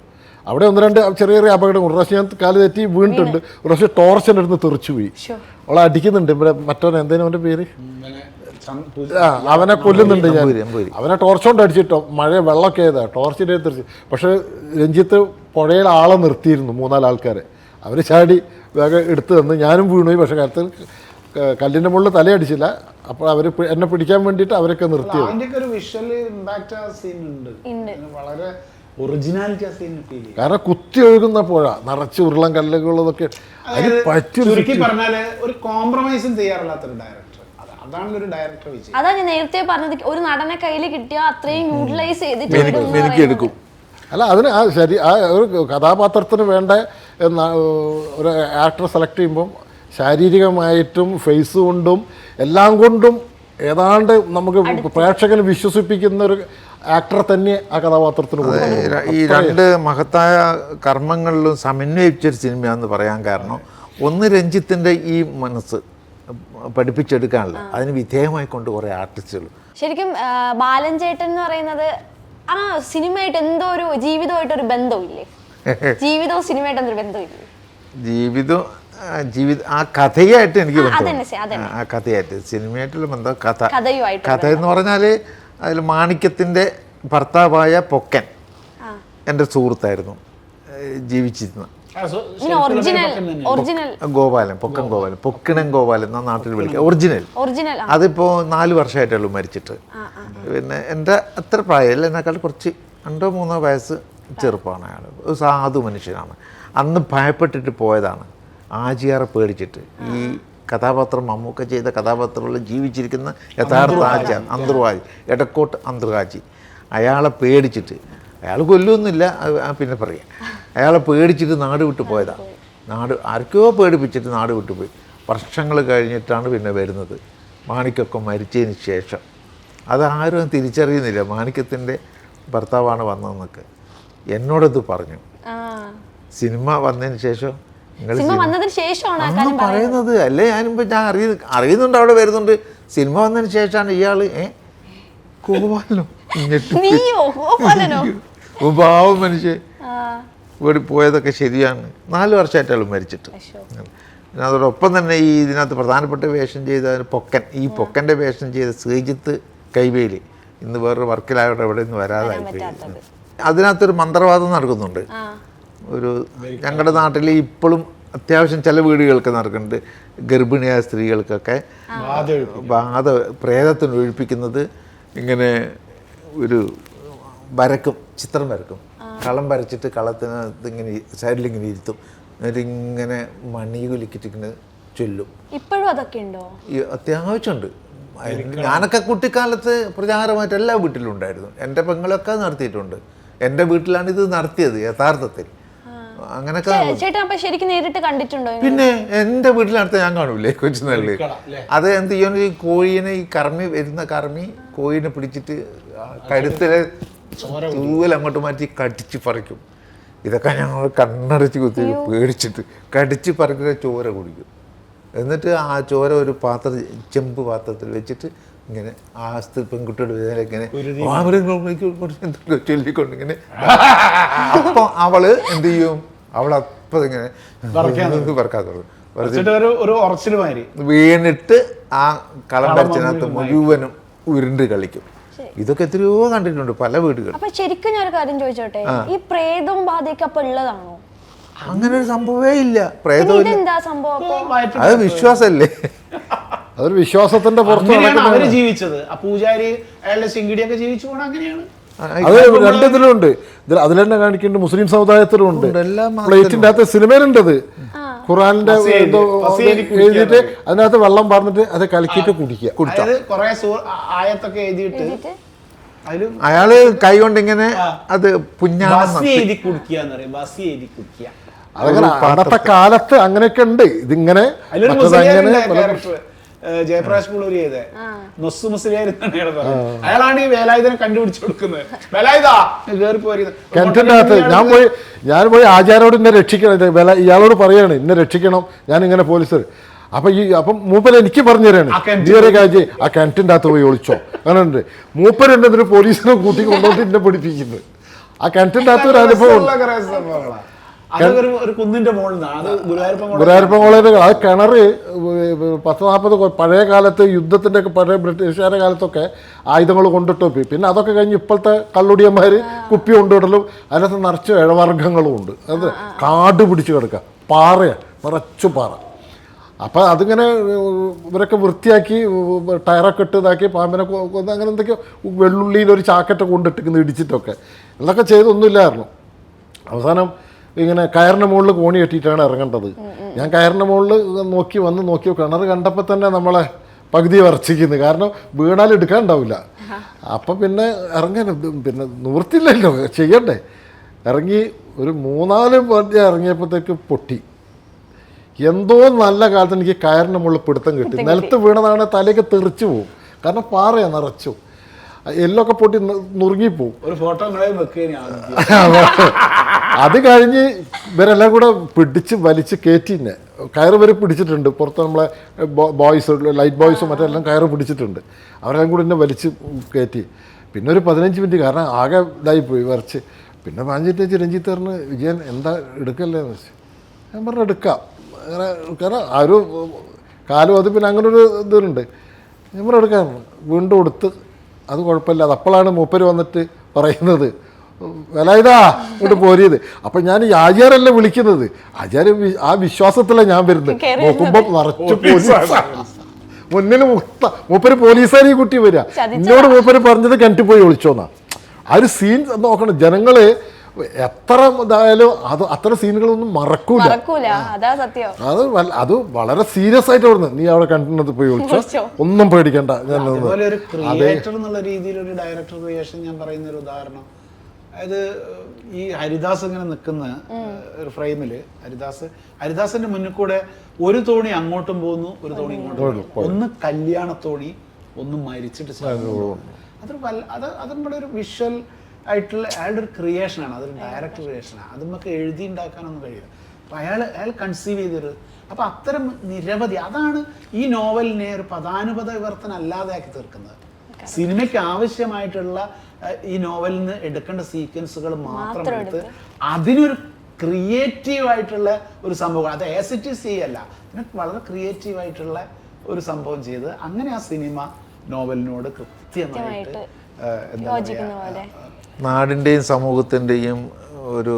S2: അവിടെ ഒന്ന് രണ്ട് ചെറിയ ചെറിയ അപകടം. ഒരു പ്രാവശ്യം ഞാൻ കാല് തെറ്റി വീണിട്ടുണ്ട്. ഒരു പ്രാവശ്യം ടോർച്ചിൻ്റെ അടുത്ത് തെറിച്ചു പോയി. അവളെ അടിക്കുന്നുണ്ട് ഇവിടെ മറ്റവനെ, എന്തേലും അവൻ്റെ പേര്, അവനെ കൊല്ലുന്നുണ്ട് ഞാൻ. അവനെ ടോർച്ച് കൊണ്ട് അടിച്ചിട്ടോ, മഴ വെള്ളമൊക്കെ ചെയ്താ ടോർച്ചിൻ്റെ തെറിച്ച്. പക്ഷേ രഞ്ജിത്ത് പുഴയിൽ ആളെ നിർത്തിയിരുന്നു, 3-4 ആൾക്കാരെ. അവർ ചാടി വേഗം എടുത്തു തന്ന്. ഞാനും വീണുപോയി. പക്ഷേ കാര്യത്തിൽ കല്ലിൻ്റെ മുകളിൽ തലയടിച്ചില്ല. അപ്പോൾ അവർ എന്നെ പിടിക്കാൻ വേണ്ടിയിട്ട് അവരൊക്കെ നിർത്തിയത്. കാരണം കുത്തി ഒഴുകുന്ന പുഴ നിറച്ച് ഉരുളൻ കല്ലുകളൊക്കെ അതിന് പറ്റി
S3: പറഞ്ഞാല് ഒരു കോംപ്രമൈസും ചെയ്യാറില്ലാത്തൊരു ഡയറക്ടർ. അതാണ് ഒരു ഡയറക്ടർ വിജയം.
S1: അതാ ഞാൻ നേരത്തെ പറഞ്ഞത്, ഒരു നടനെ കയ്യിൽ കിട്ടിയാൽ അത്രയും യൂട്ടിലൈസ് ചെയ്തിട്ട്
S2: എടുക്കും. അല്ല അതിന് ശരി, ആ ഒരു കഥാപാത്രത്തിന് വേണ്ട ഒരു ആക്ടർ സെലക്ട് ചെയ്യുമ്പം ശാരീരികമായിട്ടും ഫേസ് കൊണ്ടും എല്ലാം കൊണ്ടും ഏതാണ്ട് നമുക്ക് പ്രേക്ഷകന് വിശ്വസിപ്പിക്കുന്ന ഒരു ആക്ടർ തന്നെ ആ കഥാപാത്രത്തിന് കൊടുക്കണം.
S4: ഈ രണ്ട് മഹത്തായ കർമ്മങ്ങളിലും സമന്വയിച്ചൊരു സിനിമയാണെന്ന് പറയാൻ കാരണം, ഒന്ന് രഞ്ജിത്തിൻ്റെ ഈ മനസ്സ് പഠിപ്പിച്ചെടുക്കാനുള്ള അതിന് വിധേയമായി കൊണ്ട് കുറേ ആർട്ടിസ്റ്റുകൾ.
S1: ശരിക്കും ബാലൻ ചേട്ടൻ എന്ന് പറയുന്നത് ആ സിനിമയായിട്ട് എന്തോ ഒരു ജീവിതമായിട്ടൊരു ബന്ധമില്ലേ? ജീവിതവും സിനിമയായിട്ട് എന്തൊരു ബന്ധമില്ലേ?
S4: ജീവിതം ആ കഥയായിട്ട് എനിക്ക് ബന്ധം. ആ കഥയായിട്ട് സിനിമയായിട്ടുള്ള ബന്ധം. കഥ എന്ന് പറഞ്ഞാൽ അതിൽ മാണിക്യത്തിൻ്റെ ഭർത്താവായ പൊക്കൻ എൻ്റെ സുഹൃത്തായിരുന്നു ജീവിച്ചിരുന്ന ഗോപാലൻ, പൊക്കിണൻ ഗോപാലൻ എന്നാ നാട്ടിൽ വിളിക്കുക. ഒറിജിനൽ. അതിപ്പോൾ 4 വർഷമായിട്ടുള്ളൂ മരിച്ചിട്ട്. പിന്നെ എൻ്റെ അത്ര പ്രായമല്ല, എന്നെക്കാൾ കുറച്ച് 2-3 വയസ്സ് ചെറുപ്പമാണ് അയാൾ. ഒരു സാധു മനുഷ്യനാണ്. അന്ന് ഭയപ്പെട്ടിട്ട് പോയതാണ്, ആജിയാറെ പേടിച്ചിട്ട്. ഈ കഥാപാത്രം മമ്മൂക്ക ചെയ്ത കഥാപാത്രങ്ങളിൽ ജീവിച്ചിരിക്കുന്ന യഥാർത്ഥ ആചാൻ അന്തർവാജി, എടക്കോട്ട് അന്തർവാജി, അയാളെ പേടിച്ചിട്ട്, അയാൾ കൊല്ലൊന്നുമില്ല പിന്നെ പറയാം, അയാളെ പേടിച്ചിട്ട് നാട് വിട്ടു പോയതാണ്. ആർക്കോ പേടിപ്പിച്ചിട്ട് നാട് വിട്ടുപോയി. വർഷങ്ങൾ കഴിഞ്ഞിട്ടാണ് പിന്നെ വരുന്നത്, മാണിക്കൊക്കെ മരിച്ചതിന് ശേഷം. അതാരും തിരിച്ചറിയുന്നില്ല മാണിക്യത്തിൻ്റെ ഭർത്താവാണ് വന്നതെന്നൊക്കെ. എന്നോടത് പറഞ്ഞു. സിനിമ വന്നതിന് ശേഷം അന്ന് പറയുന്നത് അല്ലേ, ഞാനിപ്പോൾ ഞാൻ അറിയുന്നുണ്ട് അവിടെ വരുന്നുണ്ട്. സിനിമ വന്നതിന് ശേഷമാണ് ഇയാൾ ഗോപാലനോ പാവം മനുഷ്യൻ ഇവിടെ പോയതൊക്കെ ശരിയാണ്. 4 വർഷമായിട്ടാണ് മരിച്ചിട്ട്. പിന്നെ അതോടൊപ്പം തന്നെ ഈ ഇതിനകത്ത് പ്രധാനപ്പെട്ട വേഷം ചെയ്ത പൊക്കൻ, ഈ പൊക്കൻ്റെ വേഷം ചെയ്ത ശ്രീജിത്ത് കൈവേലി ഇന്ന് വേറൊരു വർക്കിലായോടെ ഇവിടെ നിന്ന് വരാതായിപ്പോയി. അതിനകത്തൊരു മന്ത്രവാദം നടക്കുന്നുണ്ട്. ഒരു ഞങ്ങളുടെ നാട്ടിൽ ഇപ്പോഴും അത്യാവശ്യം ചില വീടുകൾക്ക് നടക്കുന്നുണ്ട്. ഗർഭിണിയായ സ്ത്രീകൾക്കൊക്കെ പ്രേതത്തിന് ഒഴിപ്പിക്കുന്നത് ഇങ്ങനെ ഒരു ചിത്രം വരക്കും. കളം വരച്ചിട്ട് കളത്തിനകത്ത് ഇങ്ങനെ സൈഡിലിങ്ങനെ ഇരുത്തും. എന്നിട്ട് ഇങ്ങനെ മണികുലിക്കിട്ട് ഇങ്ങനെ ചൊല്ലും.
S1: ഇപ്പോഴും അതൊക്കെ ഉണ്ടോ?
S4: അത്യാവശ്യമുണ്ട്. ഞാനൊക്കെ കുട്ടിക്കാലത്ത് പ്രചാരമായിട്ട് എല്ലാ വീട്ടിലും ഉണ്ടായിരുന്നു. എൻ്റെ പെങ്ങളൊക്കെ നടത്തിയിട്ടുണ്ട്. എൻ്റെ വീട്ടിലാണ് ഇത് നടത്തിയത് യഥാർത്ഥത്തിൽ. അങ്ങനെയൊക്കെ പിന്നെ എൻ്റെ വീട്ടിലടുത്ത് ഞാൻ കാണൂലേ കൊച്ചുനാളിൽ. അത് എന്ത് ചെയ്യണം, ഈ കോഴീനെ, ഈ കർമ്മി കോഴീനെ പിടിച്ചിട്ട് കഴുത്തിലെ തൂവൽ അങ്ങോട്ട് മാറ്റി കടിച്ച് പറിക്കും. ഇതൊക്കെ ഞങ്ങൾ കണ്ണടച്ച് കുത്തി പേടിച്ചിട്ട് കടിച്ച് പറിക്കുന്ന ചോര കുടിക്കും. എന്നിട്ട് ആ ചോര ഒരു ചെമ്പ് പാത്രത്തിൽ വെച്ചിട്ട് ഇങ്ങനെ ആ പെൺകുട്ടിയുടെ ഇങ്ങനെ ചൊല്ലിക്കൊണ്ട് ഇങ്ങനെ. അപ്പോൾ അവള് എന്ത് ചെയ്യും, അവളപ്പം ഇങ്ങനെ വീണിട്ട് ആ കളം വരച്ചതിനകത്ത് മുഴുവനും ഉരുണ്ട് കളിക്കും. ഇതൊക്കെ എത്രയോ കണ്ടിട്ടുണ്ട് പല വീടുകളിൽ.
S1: അപ്പൊ ശരിക്കും ഞാൻ ഒരു കാര്യം ചോദിച്ചോട്ടെ, ഈ പ്രേതവും ബാധയൊക്കെ അപ്പൊ ഉള്ളതാണോ?
S4: അങ്ങനെ ഒരു സംഭവമേ ഇല്ല. പ്രേതം അത് വിശ്വാസമല്ലേ,
S2: അതൊരു വിശ്വാസത്തിന്റെ പുറത്ത്
S3: അവര് ജീവിച്ചത്. ആ പൂജാരി അയാളുടെ ചിങ്കിടിയൊക്കെ ജീവിച്ചു പോണ അങ്ങനെയാണ്.
S2: അത് രണ്ടിതിലുണ്ട്. അതിൽ തന്നെ കാണിക്കുന്നുണ്ട്, മുസ്ലിം സമുദായത്തിലും ഉണ്ട്. പ്ലേറ്റിന്റെ അകത്ത് സിനിമയിലുണ്ട് അത്. ഖുറാനിന്റെ എഴുതിയിട്ട് അതിനകത്ത് വെള്ളം പറഞ്ഞിട്ട് അത് കലക്കിയിട്ട് കുടിക്കുക.
S3: ആയത്തൊക്കെ എഴുതിയിട്ട്
S4: അയാള് കൈ കൊണ്ട് ഇങ്ങനെ അത്
S2: അതങ്ങനെ അന്നത്തെ കാലത്ത് അങ്ങനെയൊക്കെ ഉണ്ട്. ഇതിങ്ങനെ
S3: ജയപ്രകാശ് പുള്ളൂരി ചെയ്തേ നൊസ് മുസ്ലിയാർ അയാളാണ് ഈ വേലായുധനെ കണ്ടുപിടിച്ചു കൊടുക്കുന്നത്. വേലായുധാ കേറി പോരുന്നത്
S2: കിണറ്റിന്റെ അകത്ത് ഞാൻ പോയി ആചാരോട് ഇന്നെ രക്ഷിക്കണം, ഇയാളോട് പറയാണ് ഇന്നെ രക്ഷിക്കണം, ഞാൻ ഇങ്ങനെ പോലീസ്. അപ്പം മൂപ്പര് എനിക്ക് പറഞ്ഞു തരാണ്, ഇതുവരെ കാര്യം ആ കിണറ്റിന്റെ അകത്ത് പോയി ഒളിച്ചോ. അങ്ങനെ ഉണ്ട്. മൂപ്പരുണ്ട് എന്നിട്ട് പോലീസിനെ കൂട്ടി കൊണ്ടുപോയിട്ട് എന്നെ പഠിപ്പിക്കുന്നത്. ആ കിണറ്റിന്റെ അകത്ത് ഒരു അനുഭവം. ഗുരുവായൂരപ്പൻ കോളേജ് ആ കിണറ് 10-40 പഴയ കാലത്ത് യുദ്ധത്തിൻ്റെ ഒക്കെ പഴയ ബ്രിട്ടീഷുകാരുടെ കാലത്തൊക്കെ ആയുധങ്ങൾ കൊണ്ടിട്ട് പോയി. പിന്നെ അതൊക്കെ കഴിഞ്ഞ് ഇപ്പോഴത്തെ കള്ളുടിയന്മാർ കുപ്പി കൊണ്ടുവിടലും അതിനകത്ത് നിറച്ച് ഇഴവർഗ്ഗങ്ങളും ഉണ്ട്. അത് കാട് പിടിച്ച് കിടക്കുക, പാറയാണ്, നിറച്ചു പാറ. അപ്പം അതിങ്ങനെ ഇവരൊക്കെ വൃത്തിയാക്കി ടയറൊക്കെ ഇട്ട് ഇതാക്കി പാമ്പിനെ കൊന്ന് അങ്ങനെ എന്തൊക്കെയോ വെള്ളുള്ളിയിൽ ഒരു ചാക്കറ്റ കൊണ്ടിട്ടിരിക്കുന്നു ഇടിച്ചിട്ടൊക്കെ. ഇതൊക്കെ ചെയ്തൊന്നുമില്ലായിരുന്നു. അവസാനം ഇങ്ങനെ കയറിൻ്റെ മുകളിൽ കോണി കെട്ടിയിട്ടാണ് ഇറങ്ങേണ്ടത്. ഞാൻ കയറിൻ്റെ മുകളിൽ നോക്കി കിണർ കണ്ടപ്പോൾ തന്നെ നമ്മളെ പകുതി വരച്ചിരിക്കുന്നത്. കാരണം വീണാൽ എടുക്കാൻ ഉണ്ടാവില്ല. അപ്പം പിന്നെ ഇറങ്ങാൻ പിന്നെ നിവൃത്തിയില്ലല്ലോ, ചെയ്യണ്ടേ. ഇറങ്ങി ഒരു 3-4 പടി ഇറങ്ങിയപ്പോഴത്തേക്ക് പൊട്ടി. എന്തോ നല്ല കാലത്ത് എനിക്ക് കയറിൻ്റെ മുകളിൽ പിടുത്തം കിട്ടി. നിലത്ത് വീണതാണ്, തലയൊക്കെ തെറിച്ചു പോകും. കാരണം പാറയാണ് നിറച്ചു, എല്ലൊക്കെ പൊട്ടി നുറുങ്ങിപ്പോവും.
S3: ഒരു ഫോട്ടോ
S2: അത് കഴിഞ്ഞ് ഇവരെല്ലാം കൂടെ പിടിച്ച് വലിച്ച് കയറ്റിന്നെ. കയറ് വരെ പിടിച്ചിട്ടുണ്ട്. പുറത്ത് നമ്മളെ ബോയ്സ്, ലൈറ്റ് ബോയ്സും മറ്റെല്ലാം കയറ് പിടിച്ചിട്ടുണ്ട്. അവരെല്ലാം കൂടെ എന്നെ വലിച്ച് കയറ്റി. പിന്നെ ഒരു 15 മിനിറ്റ്, കാരണം ആകെ ഇതായിപ്പോയി വരച്ച്. പിന്നെ 5 മിനിറ്റ് രഞ്ജിത്ത് പറഞ്ഞ് വിജയൻ എന്താ എടുക്കല്ലേന്ന് വെച്ച്. ഞാൻ പറഞ്ഞു എടുക്കാം. അങ്ങനെ കാരണം ആ ഒരു കാലും അത് പിന്നെ അങ്ങനെ ഒരു ഇതുണ്ട്. ഞാൻ പറഞ്ഞു എടുക്കാം. വീണ്ടും എടുത്ത് അത് കുഴപ്പമില്ല. അത് അപ്പോഴാണ് മൂപ്പര് വന്നിട്ട് പറയുന്നത് വേലായുധാ ഇങ്ങോട്ട് പോരിയത്. അപ്പം ഞാൻ ഈ ആചാരല്ല വിളിക്കുന്നത്, ആചാരം ആ വിശ്വാസത്തിലാണ് ഞാൻ വരുന്നത്. നോക്കുമ്പോൾ നിറച്ച് പോലീസ് മുന്നിൽ മൂപ്പര് പോലീസുകാർ ഈ കുട്ടി വരിക. എന്നോട് മൂപ്പര് പറഞ്ഞത് കിണറ്റിൽ പോയി ഒളിച്ചോന്നാ. ആ ഒരു സീൻ നോക്കണം. ജനങ്ങള് എത്ര ഇതായാലും അത്ര സീനുകളൊന്നും മറക്കൂല. അത് വളരെ സീരിയസ് ആയിട്ട് പറഞ്ഞു. നീ അവിടെ കണ്ടിട്ട് പോയി വിളിച്ചോ, ഒന്നും പേടിക്കണ്ട.
S3: ക്രിയേറ്റർ എന്നുള്ള രീതിയിൽ ഒരു ഡയറക്ടർ ക്രിയേഷൻ ഞാൻ പറയുന്ന ഒരു ഉദാഹരണം, അതായത് ഈ ഹരിദാസ് ഇങ്ങനെ നിൽക്കുന്ന ഒരു ഫ്രെയിമില് ഹരിദാസിന്റെ മുന്നിൽ കൂടെ ഒരു തോണി അങ്ങോട്ടും പോകുന്നു, ഒരു തോണി ഇങ്ങോട്ടും പോകുന്നു. ഒന്ന് കല്യാണ തോണി, ഒന്ന് മരിച്ചിട്ട് അത് നമ്മുടെ ഒരു വിഷ്വൽ ആയിട്ടുള്ള അയാളുടെ ഒരു ക്രിയേഷനാണ്. അതൊരു ഡയറക്ടർ ക്രിയേഷനാണ്. അത് നമുക്ക് എഴുതി ഉണ്ടാക്കാനൊന്നും കഴിയില്ല. അപ്പം അയാൾ കൺസീവ് ചെയ്തൊരു, അപ്പം അത്തരം നിരവധി, അതാണ് ഈ നോവലിനെ ഒരു പദാനുപത വിവർത്തനം അല്ലാതെ ആക്കി തീർക്കുന്നത്. സിനിമയ്ക്ക് ആവശ്യമായിട്ടുള്ള ഈ നോവലിൽ നിന്ന് എടുക്കേണ്ട സീക്വൻസുകൾ മാത്രം എടുത്ത് അതിനൊരു ക്രിയേറ്റീവ് ആയിട്ടുള്ള ഒരു സംഭവം, അത് ആസ് ഇറ്റ് ഈസ് ചെയ്യല്ല, വളരെ ക്രിയേറ്റീവ് ആയിട്ടുള്ള ഒരു സംഭവം ചെയ്ത് അങ്ങനെ ആ സിനിമ നോവലിനോട് കൃത്യമായിട്ട് എന്താ പറയുക,
S4: നാടിൻ്റെയും സമൂഹത്തിൻ്റെയും ഒരു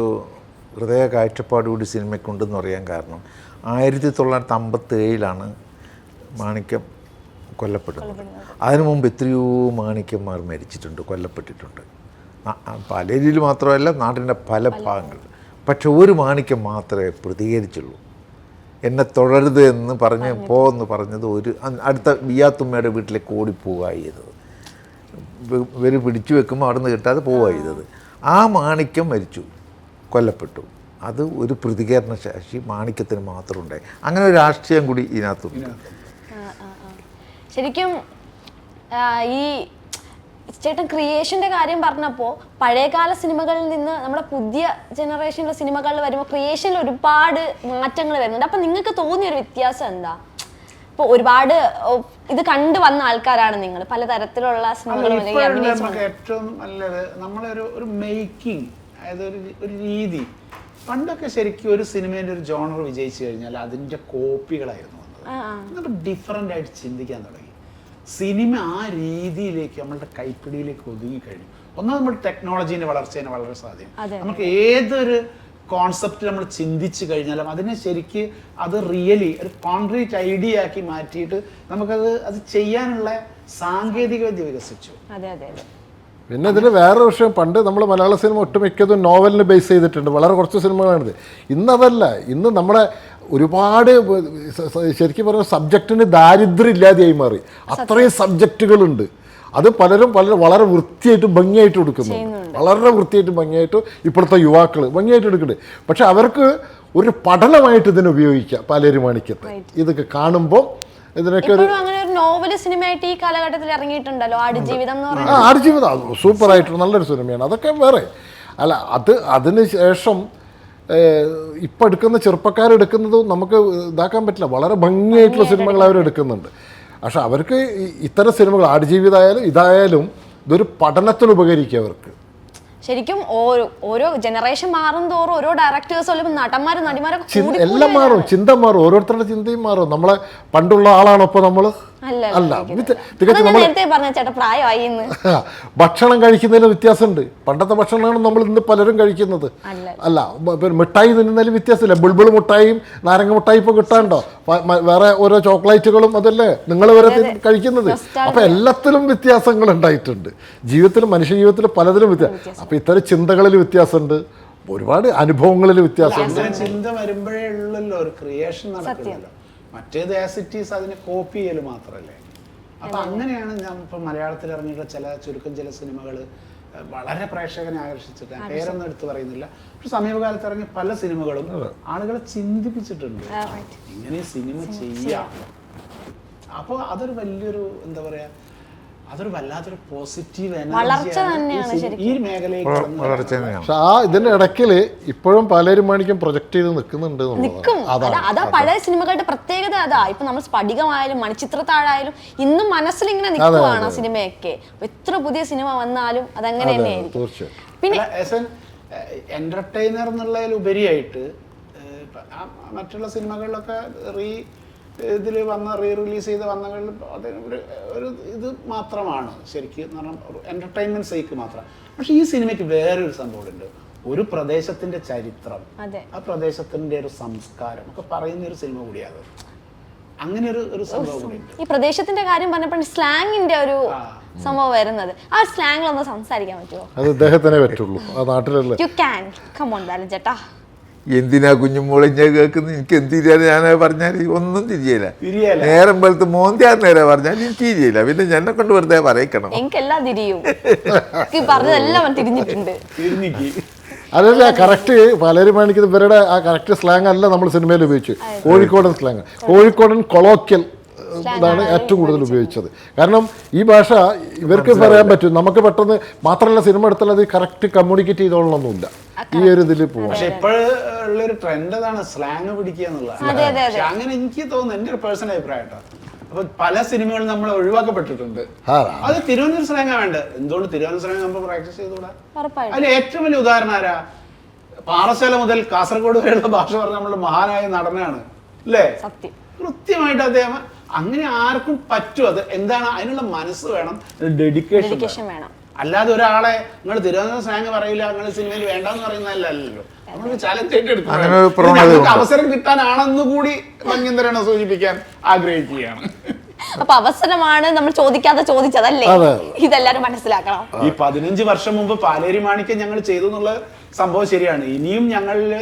S4: ഹൃദയ കാഴ്ചപ്പാടുകൂടി സിനിമയ്ക്കുണ്ടെന്ന് പറയാൻ കാരണം 1957 മാണിക്യം കൊല്ലപ്പെടുന്നത്. അതിനു മുമ്പ് എത്രയോ മാണിക്യന്മാർ മരിച്ചിട്ടുണ്ട്, കൊല്ലപ്പെട്ടിട്ടുണ്ട്. പല രീതിയിൽ മാത്രമല്ല, നാടിൻ്റെ പല ഭാഗങ്ങൾ. പക്ഷെ ഒരു മാണിക്യം മാത്രമേ പ്രതികരിച്ചുള്ളൂ. എന്നെ തുടരുത് എന്ന് പറഞ്ഞത് ഒരു അടുത്ത ബിയാത്തുമ്മയുടെ വീട്ടിലേക്ക് ഓടിപ്പോവുക ചെയ്തത്. ഇവർ പിടിച്ചു വെക്കുമ്പോൾ അവിടെ നിന്ന് കിട്ടാതെ പോവുക ചെയ്തത്. ആ മാണിക്യം മരിച്ചു, കൊല്ലപ്പെട്ടു. അത് ഒരു പ്രതികരണ ശേഷി മാണിക്യത്തിന് മാത്രം ഉണ്ടായി. അങ്ങനെ ഒരു രാഷ്ട്രീയം കൂടി ഇതിനകത്തുണ്ട്.
S1: ശരിക്കും ഈ ചേട്ടൻ ക്രിയേഷൻ്റെ കാര്യം പറഞ്ഞപ്പോൾ പഴയകാല സിനിമകളിൽ നിന്ന് നമ്മുടെ പുതിയ ജനറേഷനിലെ സിനിമകളിൽ വരുമ്പോൾ ക്രിയേഷനിൽ ഒരുപാട് മാറ്റങ്ങൾ വരുന്നുണ്ട്. അപ്പം നിങ്ങൾക്ക് തോന്നിയൊരു വ്യത്യാസം എന്താ? ഇപ്പോൾ ഒരുപാട് ഇത് കണ്ടു വന്ന ആൾക്കാരാണ് നിങ്ങൾ, പലതരത്തിലുള്ള സിനിമകളും
S3: ഏറ്റവും നല്ലത് നമ്മളൊരു മേക്കിംഗ്, അതായത് ഒരു രീതി. പണ്ടൊക്കെ ശരിക്കും ഒരു സിനിമേൻ്റെ ഒരു ജോണർ വിജയിച്ചു കഴിഞ്ഞാൽ അതിൻ്റെ കോപ്പികളായിരുന്നു വന്നത്. എന്നിട്ട് ഡിഫറൻ്റ് ആയിട്ട് ചിന്തിക്കാൻ തുടങ്ങി. സിനിമ ആ രീതിയിലേക്ക് നമ്മളുടെ കൈപ്പിടിയിലേക്ക് ഒതുങ്ങിക്കഴിഞ്ഞു. ഒന്നാമത് നമ്മുടെ ടെക്നോളജീൻ്റെ വളർച്ചേനെ വളരെ സ്വാധീനം. നമുക്ക് ഏതൊരു കോൺസെപ്റ്റ് നമ്മൾ ചിന്തിച്ചു കഴിഞ്ഞാലും അതിനെ ശരിക്ക് അത് റിയലി ഒരു കോൺക്രീറ്റ് ഐഡിയ ആക്കി മാറ്റിയിട്ട് നമുക്കത് ചെയ്യാനുള്ള സാങ്കേതിക വിദ്യ വികസിച്ചു.
S2: പിന്നെ ഇതിന് വേറെ വിഷയം, പണ്ട് നമ്മൾ മലയാള സിനിമ ഒട്ടുമിക്കതും നോവലിന് ബേസ് ചെയ്തിട്ടുണ്ട്, വളരെ കുറച്ച് സിനിമകളാണിത്. ഇന്നതല്ല, ഇന്ന് നമ്മുടെ ഒരുപാട് ശരിക്കും പറഞ്ഞാൽ സബ്ജക്റ്റിന് ദാരിദ്ര്യം ഇല്ലാതെയായി മാറി. അത്രയും സബ്ജക്റ്റുകളുണ്ട്. അത് പലരും വളരെ വൃത്തിയായിട്ട് ഭംഗിയായിട്ട് എടുക്കുന്നുണ്ട്, വളരെ വൃത്തിയായിട്ട് ഭംഗിയായിട്ട് ഇപ്പോഴത്തെ യുവാക്കൾ ഭംഗിയായിട്ട് എടുക്കുന്നുണ്ട്. പക്ഷെ അവർക്ക് ഒരു പഠനമായിട്ട് ഇതിനെ ഉപയോഗിക്കാം. പാലേരി മാണിക്യത്തെ ഇതൊക്കെ കാണുമ്പോൾ ഇതിനൊക്കെ ഒരു
S1: നോവൽ സിനിമയായിട്ട് ഈ കാലഘട്ടത്തിൽ ഇറങ്ങിയിട്ടുണ്ടല്ലോ ആടുജീവിതം എന്ന് പറയുന്നത്.
S2: ആടുജീവിതം സൂപ്പറായിട്ട് നല്ലൊരു സിനിമയാണ്. അതൊക്കെ വേറെ അല്ല, അതിന് ശേഷം ഇപ്പം എടുക്കുന്ന ചെറുപ്പക്കാരെടുക്കുന്നത് നമുക്ക് ഇതാക്കാൻ പറ്റില്ല. വളരെ ഭംഗിയായിട്ടുള്ള സിനിമകൾ അവരെടുക്കുന്നുണ്ട്. പക്ഷെ അവർക്ക് ഇത്തരം സിനിമകൾ ആടുജീവിതമായാലും ഇതായാലും ഇതൊരു പഠനത്തിന് ഉപകരിക്കും അവർക്ക്.
S1: ശരിക്കും ഓരോ ജനറേഷൻ മാറും തോറും ഓരോ ഡയറക്ടേഴ്സ് അല്ലെങ്കിൽ നടന്മാരും നടിമാരൊക്കെ
S2: എല്ലാം മാറും, ചിന്ത മാറും, ഓരോരുത്തരുടെ ചിന്തയും മാറും. നമ്മളെ പണ്ടുള്ള ആളാണോ ഇപ്പൊ നമ്മള്? അല്ല, ഭക്ഷണം കഴിക്കുന്നതിന് വ്യത്യാസമുണ്ട്. പണ്ടത്തെ ഭക്ഷണമാണ് നമ്മൾ ഇന്ന് പലരും കഴിക്കുന്നത്. അല്ല, മിഠായി തിന്നുന്നതിൽ വ്യത്യാസമില്ല. ബുൾബിൾ മിഠായിയും നാരങ്ങ മിഠായി ഇപ്പൊ കിട്ടാണ്ടോ? വേറെ ഓരോ ചോക്ലേറ്റുകളും അതല്ലേ നിങ്ങൾ വരെ കഴിക്കുന്നത്. അപ്പൊ എല്ലാത്തിലും വ്യത്യാസങ്ങൾ ഉണ്ടായിട്ടുണ്ട്. ജീവിതത്തിൽ, മനുഷ്യ ജീവിതത്തിൽ പലതിലും വ്യത്യാസം. അപ്പൊ ഇത്തരം ചിന്തകളിൽ വ്യത്യാസമുണ്ട്, ഒരുപാട് അനുഭവങ്ങളിൽ വ്യത്യാസമുണ്ട്.
S3: ചിന്ത വരുമ്പോഴേ ഉള്ളല്ലോ ഒരു ക്രിയേഷൻ നടക്കുന്നത്. മറ്റേത് ആസിറ്റീസ് അതിനെ കോപ്പി ചെയ്യൽ മാത്രമല്ലേ. അപ്പം അങ്ങനെയാണ് ഞാൻ ഇപ്പം മലയാളത്തിൽ ഇറങ്ങിയിട്ടുള്ള ചില സിനിമകൾ വളരെ പ്രേക്ഷകനെ ആകർഷിച്ചിട്ട്, പേരൊന്നും എടുത്ത് പറയുന്നില്ല, പക്ഷെ സമീപകാലത്ത് ഇറങ്ങിയ പല സിനിമകളും ആളുകളെ ചിന്തിപ്പിച്ചിട്ടുണ്ട്, ഇങ്ങനെ സിനിമ ചെയ്യാം. അപ്പോൾ അതൊരു വലിയൊരു എന്താ പറയാ, അതൊരു വല്ലാത്തൊരു പോസിറ്റീവ് എനർജി ഈ മേഖലയിൽ.
S2: പക്ഷെ ഇതിന്റെ ഇടയ്ക്കില് ഇപ്പോഴും പാലേരി മാണിക്യം പ്രൊജക്ട് ചെയ്ത് നിൽക്കുന്നുണ്ട്.
S1: അതാ പഴയ സിനിമകളുടെ പ്രത്യേകത. അതാ ഇപ്പൊ നമ്മൾ സ്ഫടികമായാലും മണിച്ചിത്രത്താഴായാലും ഇന്നും മനസ്സിൽ ഇങ്ങനെ നിൽക്കുവാണ് സിനിമയൊക്കെ. എത്ര പുതിയ സിനിമ വന്നാലും അതങ്ങനെ തന്നെയായിരിക്കും. പിന്നെ
S3: എന്റർടൈനർ എന്നുള്ളതിലുപരിയായിട്ട് മറ്റുള്ള സിനിമകളിലൊക്കെ ഇതിൽ വന്ന റിലീസ് ചെയ്ത് വന്നകളിൽ ഒരു ഇത് മാത്രമാണ് ശരിക്കും പറഞ്ഞാൽ എന്റർടൈൻമെന്റ് സേക്ക് മാത്രം. പക്ഷെ ഈ സിനിമയ്ക്ക് വേറൊരു സംഭവമുണ്ട്. ഒരു പ്രദേശത്തിന്റെ ചരിത്രം, ആ പ്രദേശത്തിന്റെ ഒരു സംസ്കാരം ഒക്കെ പറയുന്ന ഒരു സിനിമ കൂടിയാണ്. അങ്ങനെ ഒരു സംഭവം കൂടിയുണ്ട്.
S1: ഈ പ്രദേശത്തിന്റെ കാര്യം പറഞ്ഞപ്പോൾ സ്ലാങ്ങിന്റെ ഒരു സംഭവം വരുന്നത്, ആ സ്ലാങ്ങിലൊന്ന് സംസാരിക്കാൻ പറ്റുമോ?
S2: അത് അദ്ദേഹത്തിനെ പറ്റുള്ളൂ, ആ നാട്ടിലുള്ള.
S1: യു ക്യാൻ കം ഓൺ ബാലൻ ചേട്ടാ.
S4: എന്തിനാ കുഞ്ഞുമോളെ ഞാൻ കേൾക്കുന്നത്? എനിക്ക് എന്ത് തിരിയാൻ? ഞാൻ പറഞ്ഞാൽ ഒന്നും തിരിയല്ല. നേരം പോലത്തെ മോന്തിയാ നേരെ പറഞ്ഞാൽ എനിക്ക് തിരിയില്ല. പിന്നെ എന്നെ കൊണ്ട് വെറുതെ പറയിക്കണം.
S1: എനിക്കെല്ലാം തിരിയും, പറഞ്ഞതെല്ലാം തിരിഞ്ഞിട്ടുണ്ട്.
S2: അതല്ല കറക്റ്റ് പാലേരി മാണിക്യം ഇവരുടെ ആ കറക്റ്റ് സ്ലാങ് അല്ല നമ്മൾ സിനിമയിൽ ഉപയോഗിച്ചു. കോഴിക്കോടൻ സ്ലാങ്, കോഴിക്കോടൻ കൊളോക്കിയൽ ഇതാണ് ഏറ്റവും കൂടുതൽ ഉപയോഗിച്ചത്. കാരണം ഈ ഭാഷ ഇവർക്ക് പറയാൻ പറ്റും, നമുക്ക് പെട്ടെന്ന് മാത്രമല്ല സിനിമ എടുത്താൽ അത് കറക്റ്റ് കമ്മ്യൂണിക്കേറ്റ് ചെയ്തോളണമെന്നില്ല. ഈ ഒരു ഇതിൽ പോകും.
S3: പക്ഷെ ഇപ്പോഴുള്ളൊരു ട്രെൻഡ് അതാണ് സ്ലാങ് പിടിക്കുക എന്നുള്ളത്. അങ്ങനെ എനിക്ക് തോന്നുന്നു, എൻ്റെ ഒരു പേഴ്സണൽ അഭിപ്രായം. അപ്പൊ പല സിനിമകളും നമ്മൾ ഒഴിവാക്കപ്പെട്ടിട്ടുണ്ട്. അത് തിരുവനന്തപുരം സ്ലാങ്ങാ വേണ്ടത്. എന്തുകൊണ്ട് തിരുവനന്തപുരം സ്ലാങ് നമ്മൾ പ്രാക്ടീസ് ചെയ്തുകൂടാ? അതിൽ ഏറ്റവും വലിയ ഉദാഹരണം ആരാ? പാറശാല മുതൽ കാസർഗോഡ് വരെയുള്ള ഭാഷ പറഞ്ഞ നമ്മുടെ മഹാനായ നടനാണ് അല്ലേ? കൃത്യമായിട്ട് അദ്ദേഹം അങ്ങനെ ആർക്കും പറ്റും. അത് എന്താണ്? അതിനുള്ള മനസ്സ് വേണം, ഡെഡിക്കേഷൻ വേണം. അല്ലാതെ ഒരാളെ നിങ്ങൾ തിരുവനന്തപുരം സ്ലാങ് പറയില്ല, നിങ്ങൾ സിനിമയിൽ വേണ്ടെന്ന് പറയുന്നതല്ലല്ലോ. നമ്മൾ ചലഞ്ച് ആയിട്ട് എടുക്കും. അവസരം കിട്ടാനാണെന്ന് കൂടി ഭംഗീന്ദ്രനെ സൂചിപ്പിക്കാൻ ആഗ്രഹിക്കുകയാണ്.
S1: അപ്പൊ അവസരമാണ് നമ്മൾ ചോദിക്കാതെ ചോദിച്ചതല്ലേ? ഇതെല്ലാരും മനസ്സിലാക്കണം.
S3: ഈ 15 വർഷം മുമ്പ് പാലേരി മാണിക്യം ഞങ്ങൾ ചെയ്തു എന്നുള്ള സംഭവം ശരിയാണ്. ഇനിയും ഞങ്ങളിൽ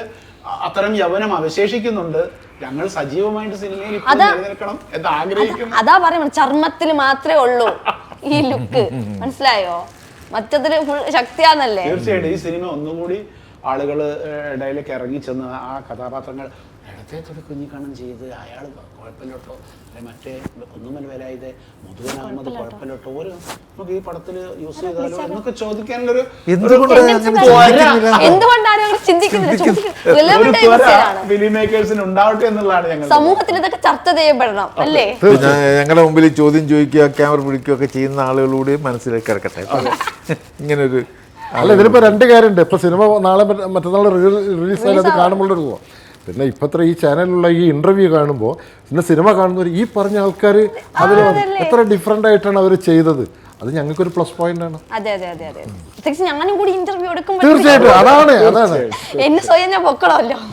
S3: അത്തരം യൗവനം അവശേഷിക്കുന്നുണ്ട്. ഞങ്ങൾ സജീവമായിട്ട് സിനിമയിൽ നിലനിൽക്കണം എന്ന് ആഗ്രഹിക്കുന്നു.
S1: അതാ പറയുന്നത്, ചർമ്മത്തിൽ മാത്രമേ ഉള്ളൂ ഈ ലുക്ക്. മനസ്സിലായോ? മറ്റതില് ഫുൾ ശക്തിയാന്നല്ലേ?
S3: തീർച്ചയായിട്ടും ഈ സിനിമ ഒന്നുകൂടി ആളുകൾ ഇടയിലേക്ക് ഇറങ്ങി ചെന്ന് ആ കഥാപാത്രങ്ങൾ ഇടത്തെ തൊടി കുഞ്ഞിക്കണ്ണം ചെയ്ത് അയാൾ കുഴപ്പമില്ലോട്ടോ, മറ്റേ ഒന്നുമല്ല വിലായത് മുതുവൻ അഹമ്മദ് കുഴപ്പമില്ലോട്ടോ, ഒരു നമുക്ക് ഈ പടത്തിൽ യൂസ് ചെയ്താലോ എന്നൊക്കെ ചോദിക്കാനുള്ളൊരു ഫിലിം മേക്കേഴ്സിന് ഉണ്ടാവട്ടെ എന്നുള്ളതാണ് ഞങ്ങൾ.
S1: സമൂഹത്തിൽ ഇതൊക്കെ ചർച്ച ചെയ്യപ്പെടണം അല്ലേ?
S4: ഞങ്ങളുടെ മുമ്പിൽ ചോദ്യം ചോദിക്കുക, ക്യാമറ പിടിക്കുകയൊക്കെ ചെയ്യുന്ന ആളുകളൂടെ മനസ്സിലേക്ക് കിടക്കട്ടെ. ഇങ്ങനൊരു
S2: അല്ല, ഇതിലിപ്പോൾ രണ്ട് കാര്യമുണ്ട്. ഇപ്പോൾ സിനിമ നാളെ മറ്റന്നാൾ റിലീസ് ആയാലും അത് കാണുമ്പോഴൊരു പോവാം. പിന്നെ ഇപ്പത്ര ഈ ചാനലിലുള്ള ഈ ഇന്റർവ്യൂ കാണുമ്പോൾ പിന്നെ സിനിമ കാണുന്നവർ ഈ പറഞ്ഞ ആൾക്കാർ അതിൽ എത്ര ഡിഫറെൻ്റ് ആയിട്ടാണ് അവർ ചെയ്തത്. അത് ഞങ്ങൾക്കൊരു പ്ലസ് പോയിന്റ് ആണ്. തീർച്ചയായിട്ടും അതാണ്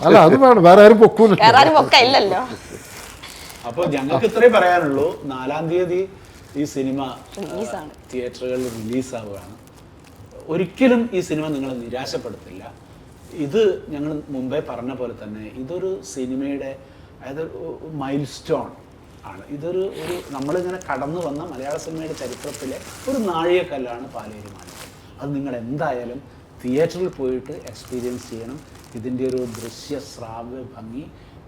S2: അല്ല, അത് വേണം, വേറെ ആരും പൊക്കൂല.
S3: അപ്പോൾ ഞങ്ങൾക്ക് ഇത്രേ പറയാനുള്ളൂ. 4-ാം തീയതി ഈ സിനിമ തിയേറ്ററുകളിൽ റിലീസാവുകയാണ്. ഒരിക്കലും ഈ സിനിമ നിങ്ങളെ നിരാശപ്പെടുത്തില്ല. ഇത് ഞങ്ങൾ മുമ്പേ പറഞ്ഞ പോലെ തന്നെ ഇതൊരു സിനിമയുടെ അതായത് മൈൽ സ്റ്റോൺ ആണ്. ഇതൊരു നമ്മളിങ്ങനെ കടന്നു വന്ന മലയാള സിനിമയുടെ ചരിത്രത്തിലെ ഒരു നാഴികക്കല്ലാണ് പാലേരി മാണിക്യം. അത് നിങ്ങൾ എന്തായാലും തിയേറ്ററിൽ പോയിട്ട് എക്സ്പീരിയൻസ് ചെയ്യണം. ഇതിൻ്റെ ഒരു ദൃശ്യ ശ്രാവ്യ ഭംഗി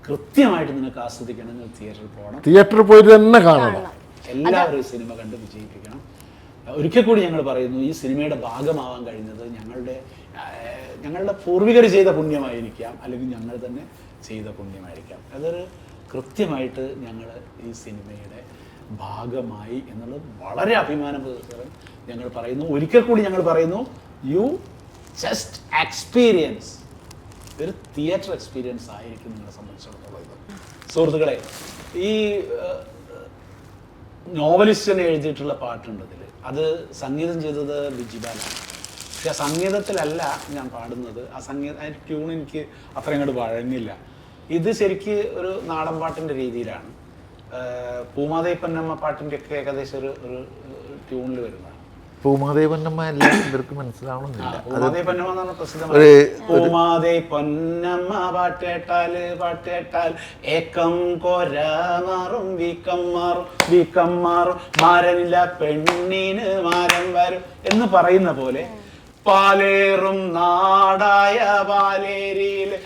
S3: കൃത്യമായിട്ട് നിങ്ങൾക്ക് ആസ്വദിക്കണമെങ്കിൽ തിയേറ്ററിൽ പോകണം.
S2: തിയേറ്ററിൽ പോയിട്ട് തന്നെ കാണണം.
S3: എല്ലാവരും ഈ സിനിമ കണ്ട് വിജയിപ്പിക്കണം. ഒരിക്കൽ കൂടി ഞങ്ങൾ പറയുന്നു, ഈ സിനിമയുടെ ഭാഗമാവാൻ കഴിഞ്ഞത് ഞങ്ങളുടെ പൂർവികർ ചെയ്ത പുണ്യമായിരിക്കാം, അല്ലെങ്കിൽ ഞങ്ങൾ തന്നെ ചെയ്ത പുണ്യമായിരിക്കാം. അതൊരു കൃത്യമായിട്ട് ഞങ്ങൾ ഈ സിനിമയുടെ ഭാഗമായി എന്നുള്ളത് വളരെ അഭിമാനപൂർവ്വം ഞങ്ങൾ പറയുന്നു. ഒരിക്കൽ കൂടി ഞങ്ങൾ പറയുന്നു, യു ജസ്റ്റ് എക്സ്പീരിയൻസ്, ഒരു തിയേറ്റർ എക്സ്പീരിയൻസ് ആയിരിക്കും നിങ്ങളെ സംബന്ധിച്ചിടത്തോളം ഇത്. സുഹൃത്തുക്കളെ, ഈ നോവലിസ്റ്റിനെ എഴുതിയിട്ടുള്ള പാട്ടുണ്ട് ഇതിൽ. അത് സംഗീതം ചെയ്തത് ബിജിബാലാണ്. പക്ഷെ ആ സംഗീതത്തിലല്ല ഞാൻ പാടുന്നത്. ആ ട്യൂൺ എനിക്ക് അത്രയും അങ്ങോട്ട് വഴങ്ങില്ല. ഇത് ശരിക്ക് ഒരു നാടൻ പാട്ടിൻ്റെ രീതിയിലാണ്. പൂമാതേ പൊന്നമ്മ പാട്ടിൻ്റെ ഒക്കെ ഏകദേശം ഒരു ട്യൂണിൽ വരുന്നതാണ്.
S4: പൂമാതേ പൊന്നമ്മ എല്ലാം ഇവർക്ക് മനസ്സിലാവണമെന്നില്ല.
S3: പൂമാതേ പൊന്നമ്മ എന്ന് പറഞ്ഞ പ്രസിദ്ധമായ പൂമാതേ പൊന്നമ്മ പാട്ടേട്ടാൽ ഏക്കം കൊര മാറും വീക്കം മാറും മാരനില്ല പെണ്ണിന് മാരൻ വരും എന്ന് പറയുന്ന പോലെ പാലേറും നാടായ പാലേരിയില്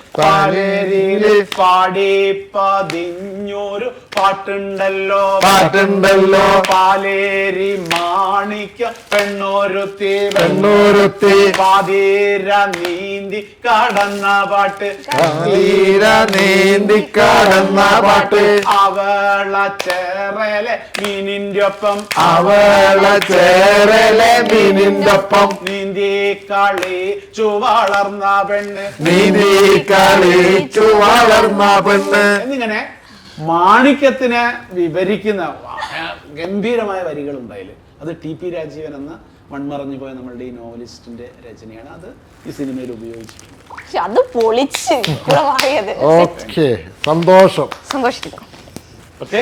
S3: പാടി പതിഞ്ഞൊരു പാട്ടുണ്ടല്ലോ പാലേരി മാണിക്യം പെണ്ണോരുത്തി പാതീര നീന്തി കടന്ന പാട്ട് അവള ചേറലെ മീനിന്റെ ഒപ്പം നീന്തി കളിച്ചു വളർന്ന പെണ്ണ് എന്നിങ്ങനെ മാണിക്യത്തിനെ വിവരിക്കുന്ന ഗംഭീരമായ വരികളുണ്ടായില്. അത് ടി.പി. രാജീവൻ എന്ന മൺമറഞ്ഞു പോയ നമ്മളുടെ ഈ നോവലിസ്റ്റിന്റെ രചനയാണ്. അത് ഈ സിനിമയിൽ ഉപയോഗിച്ചിട്ടുണ്ട്.
S1: അത് പൊളിച്ച്
S2: ഓക്കെ, സന്തോഷം.
S1: സന്തോഷിക്കുന്നു.
S3: ഓക്കെ.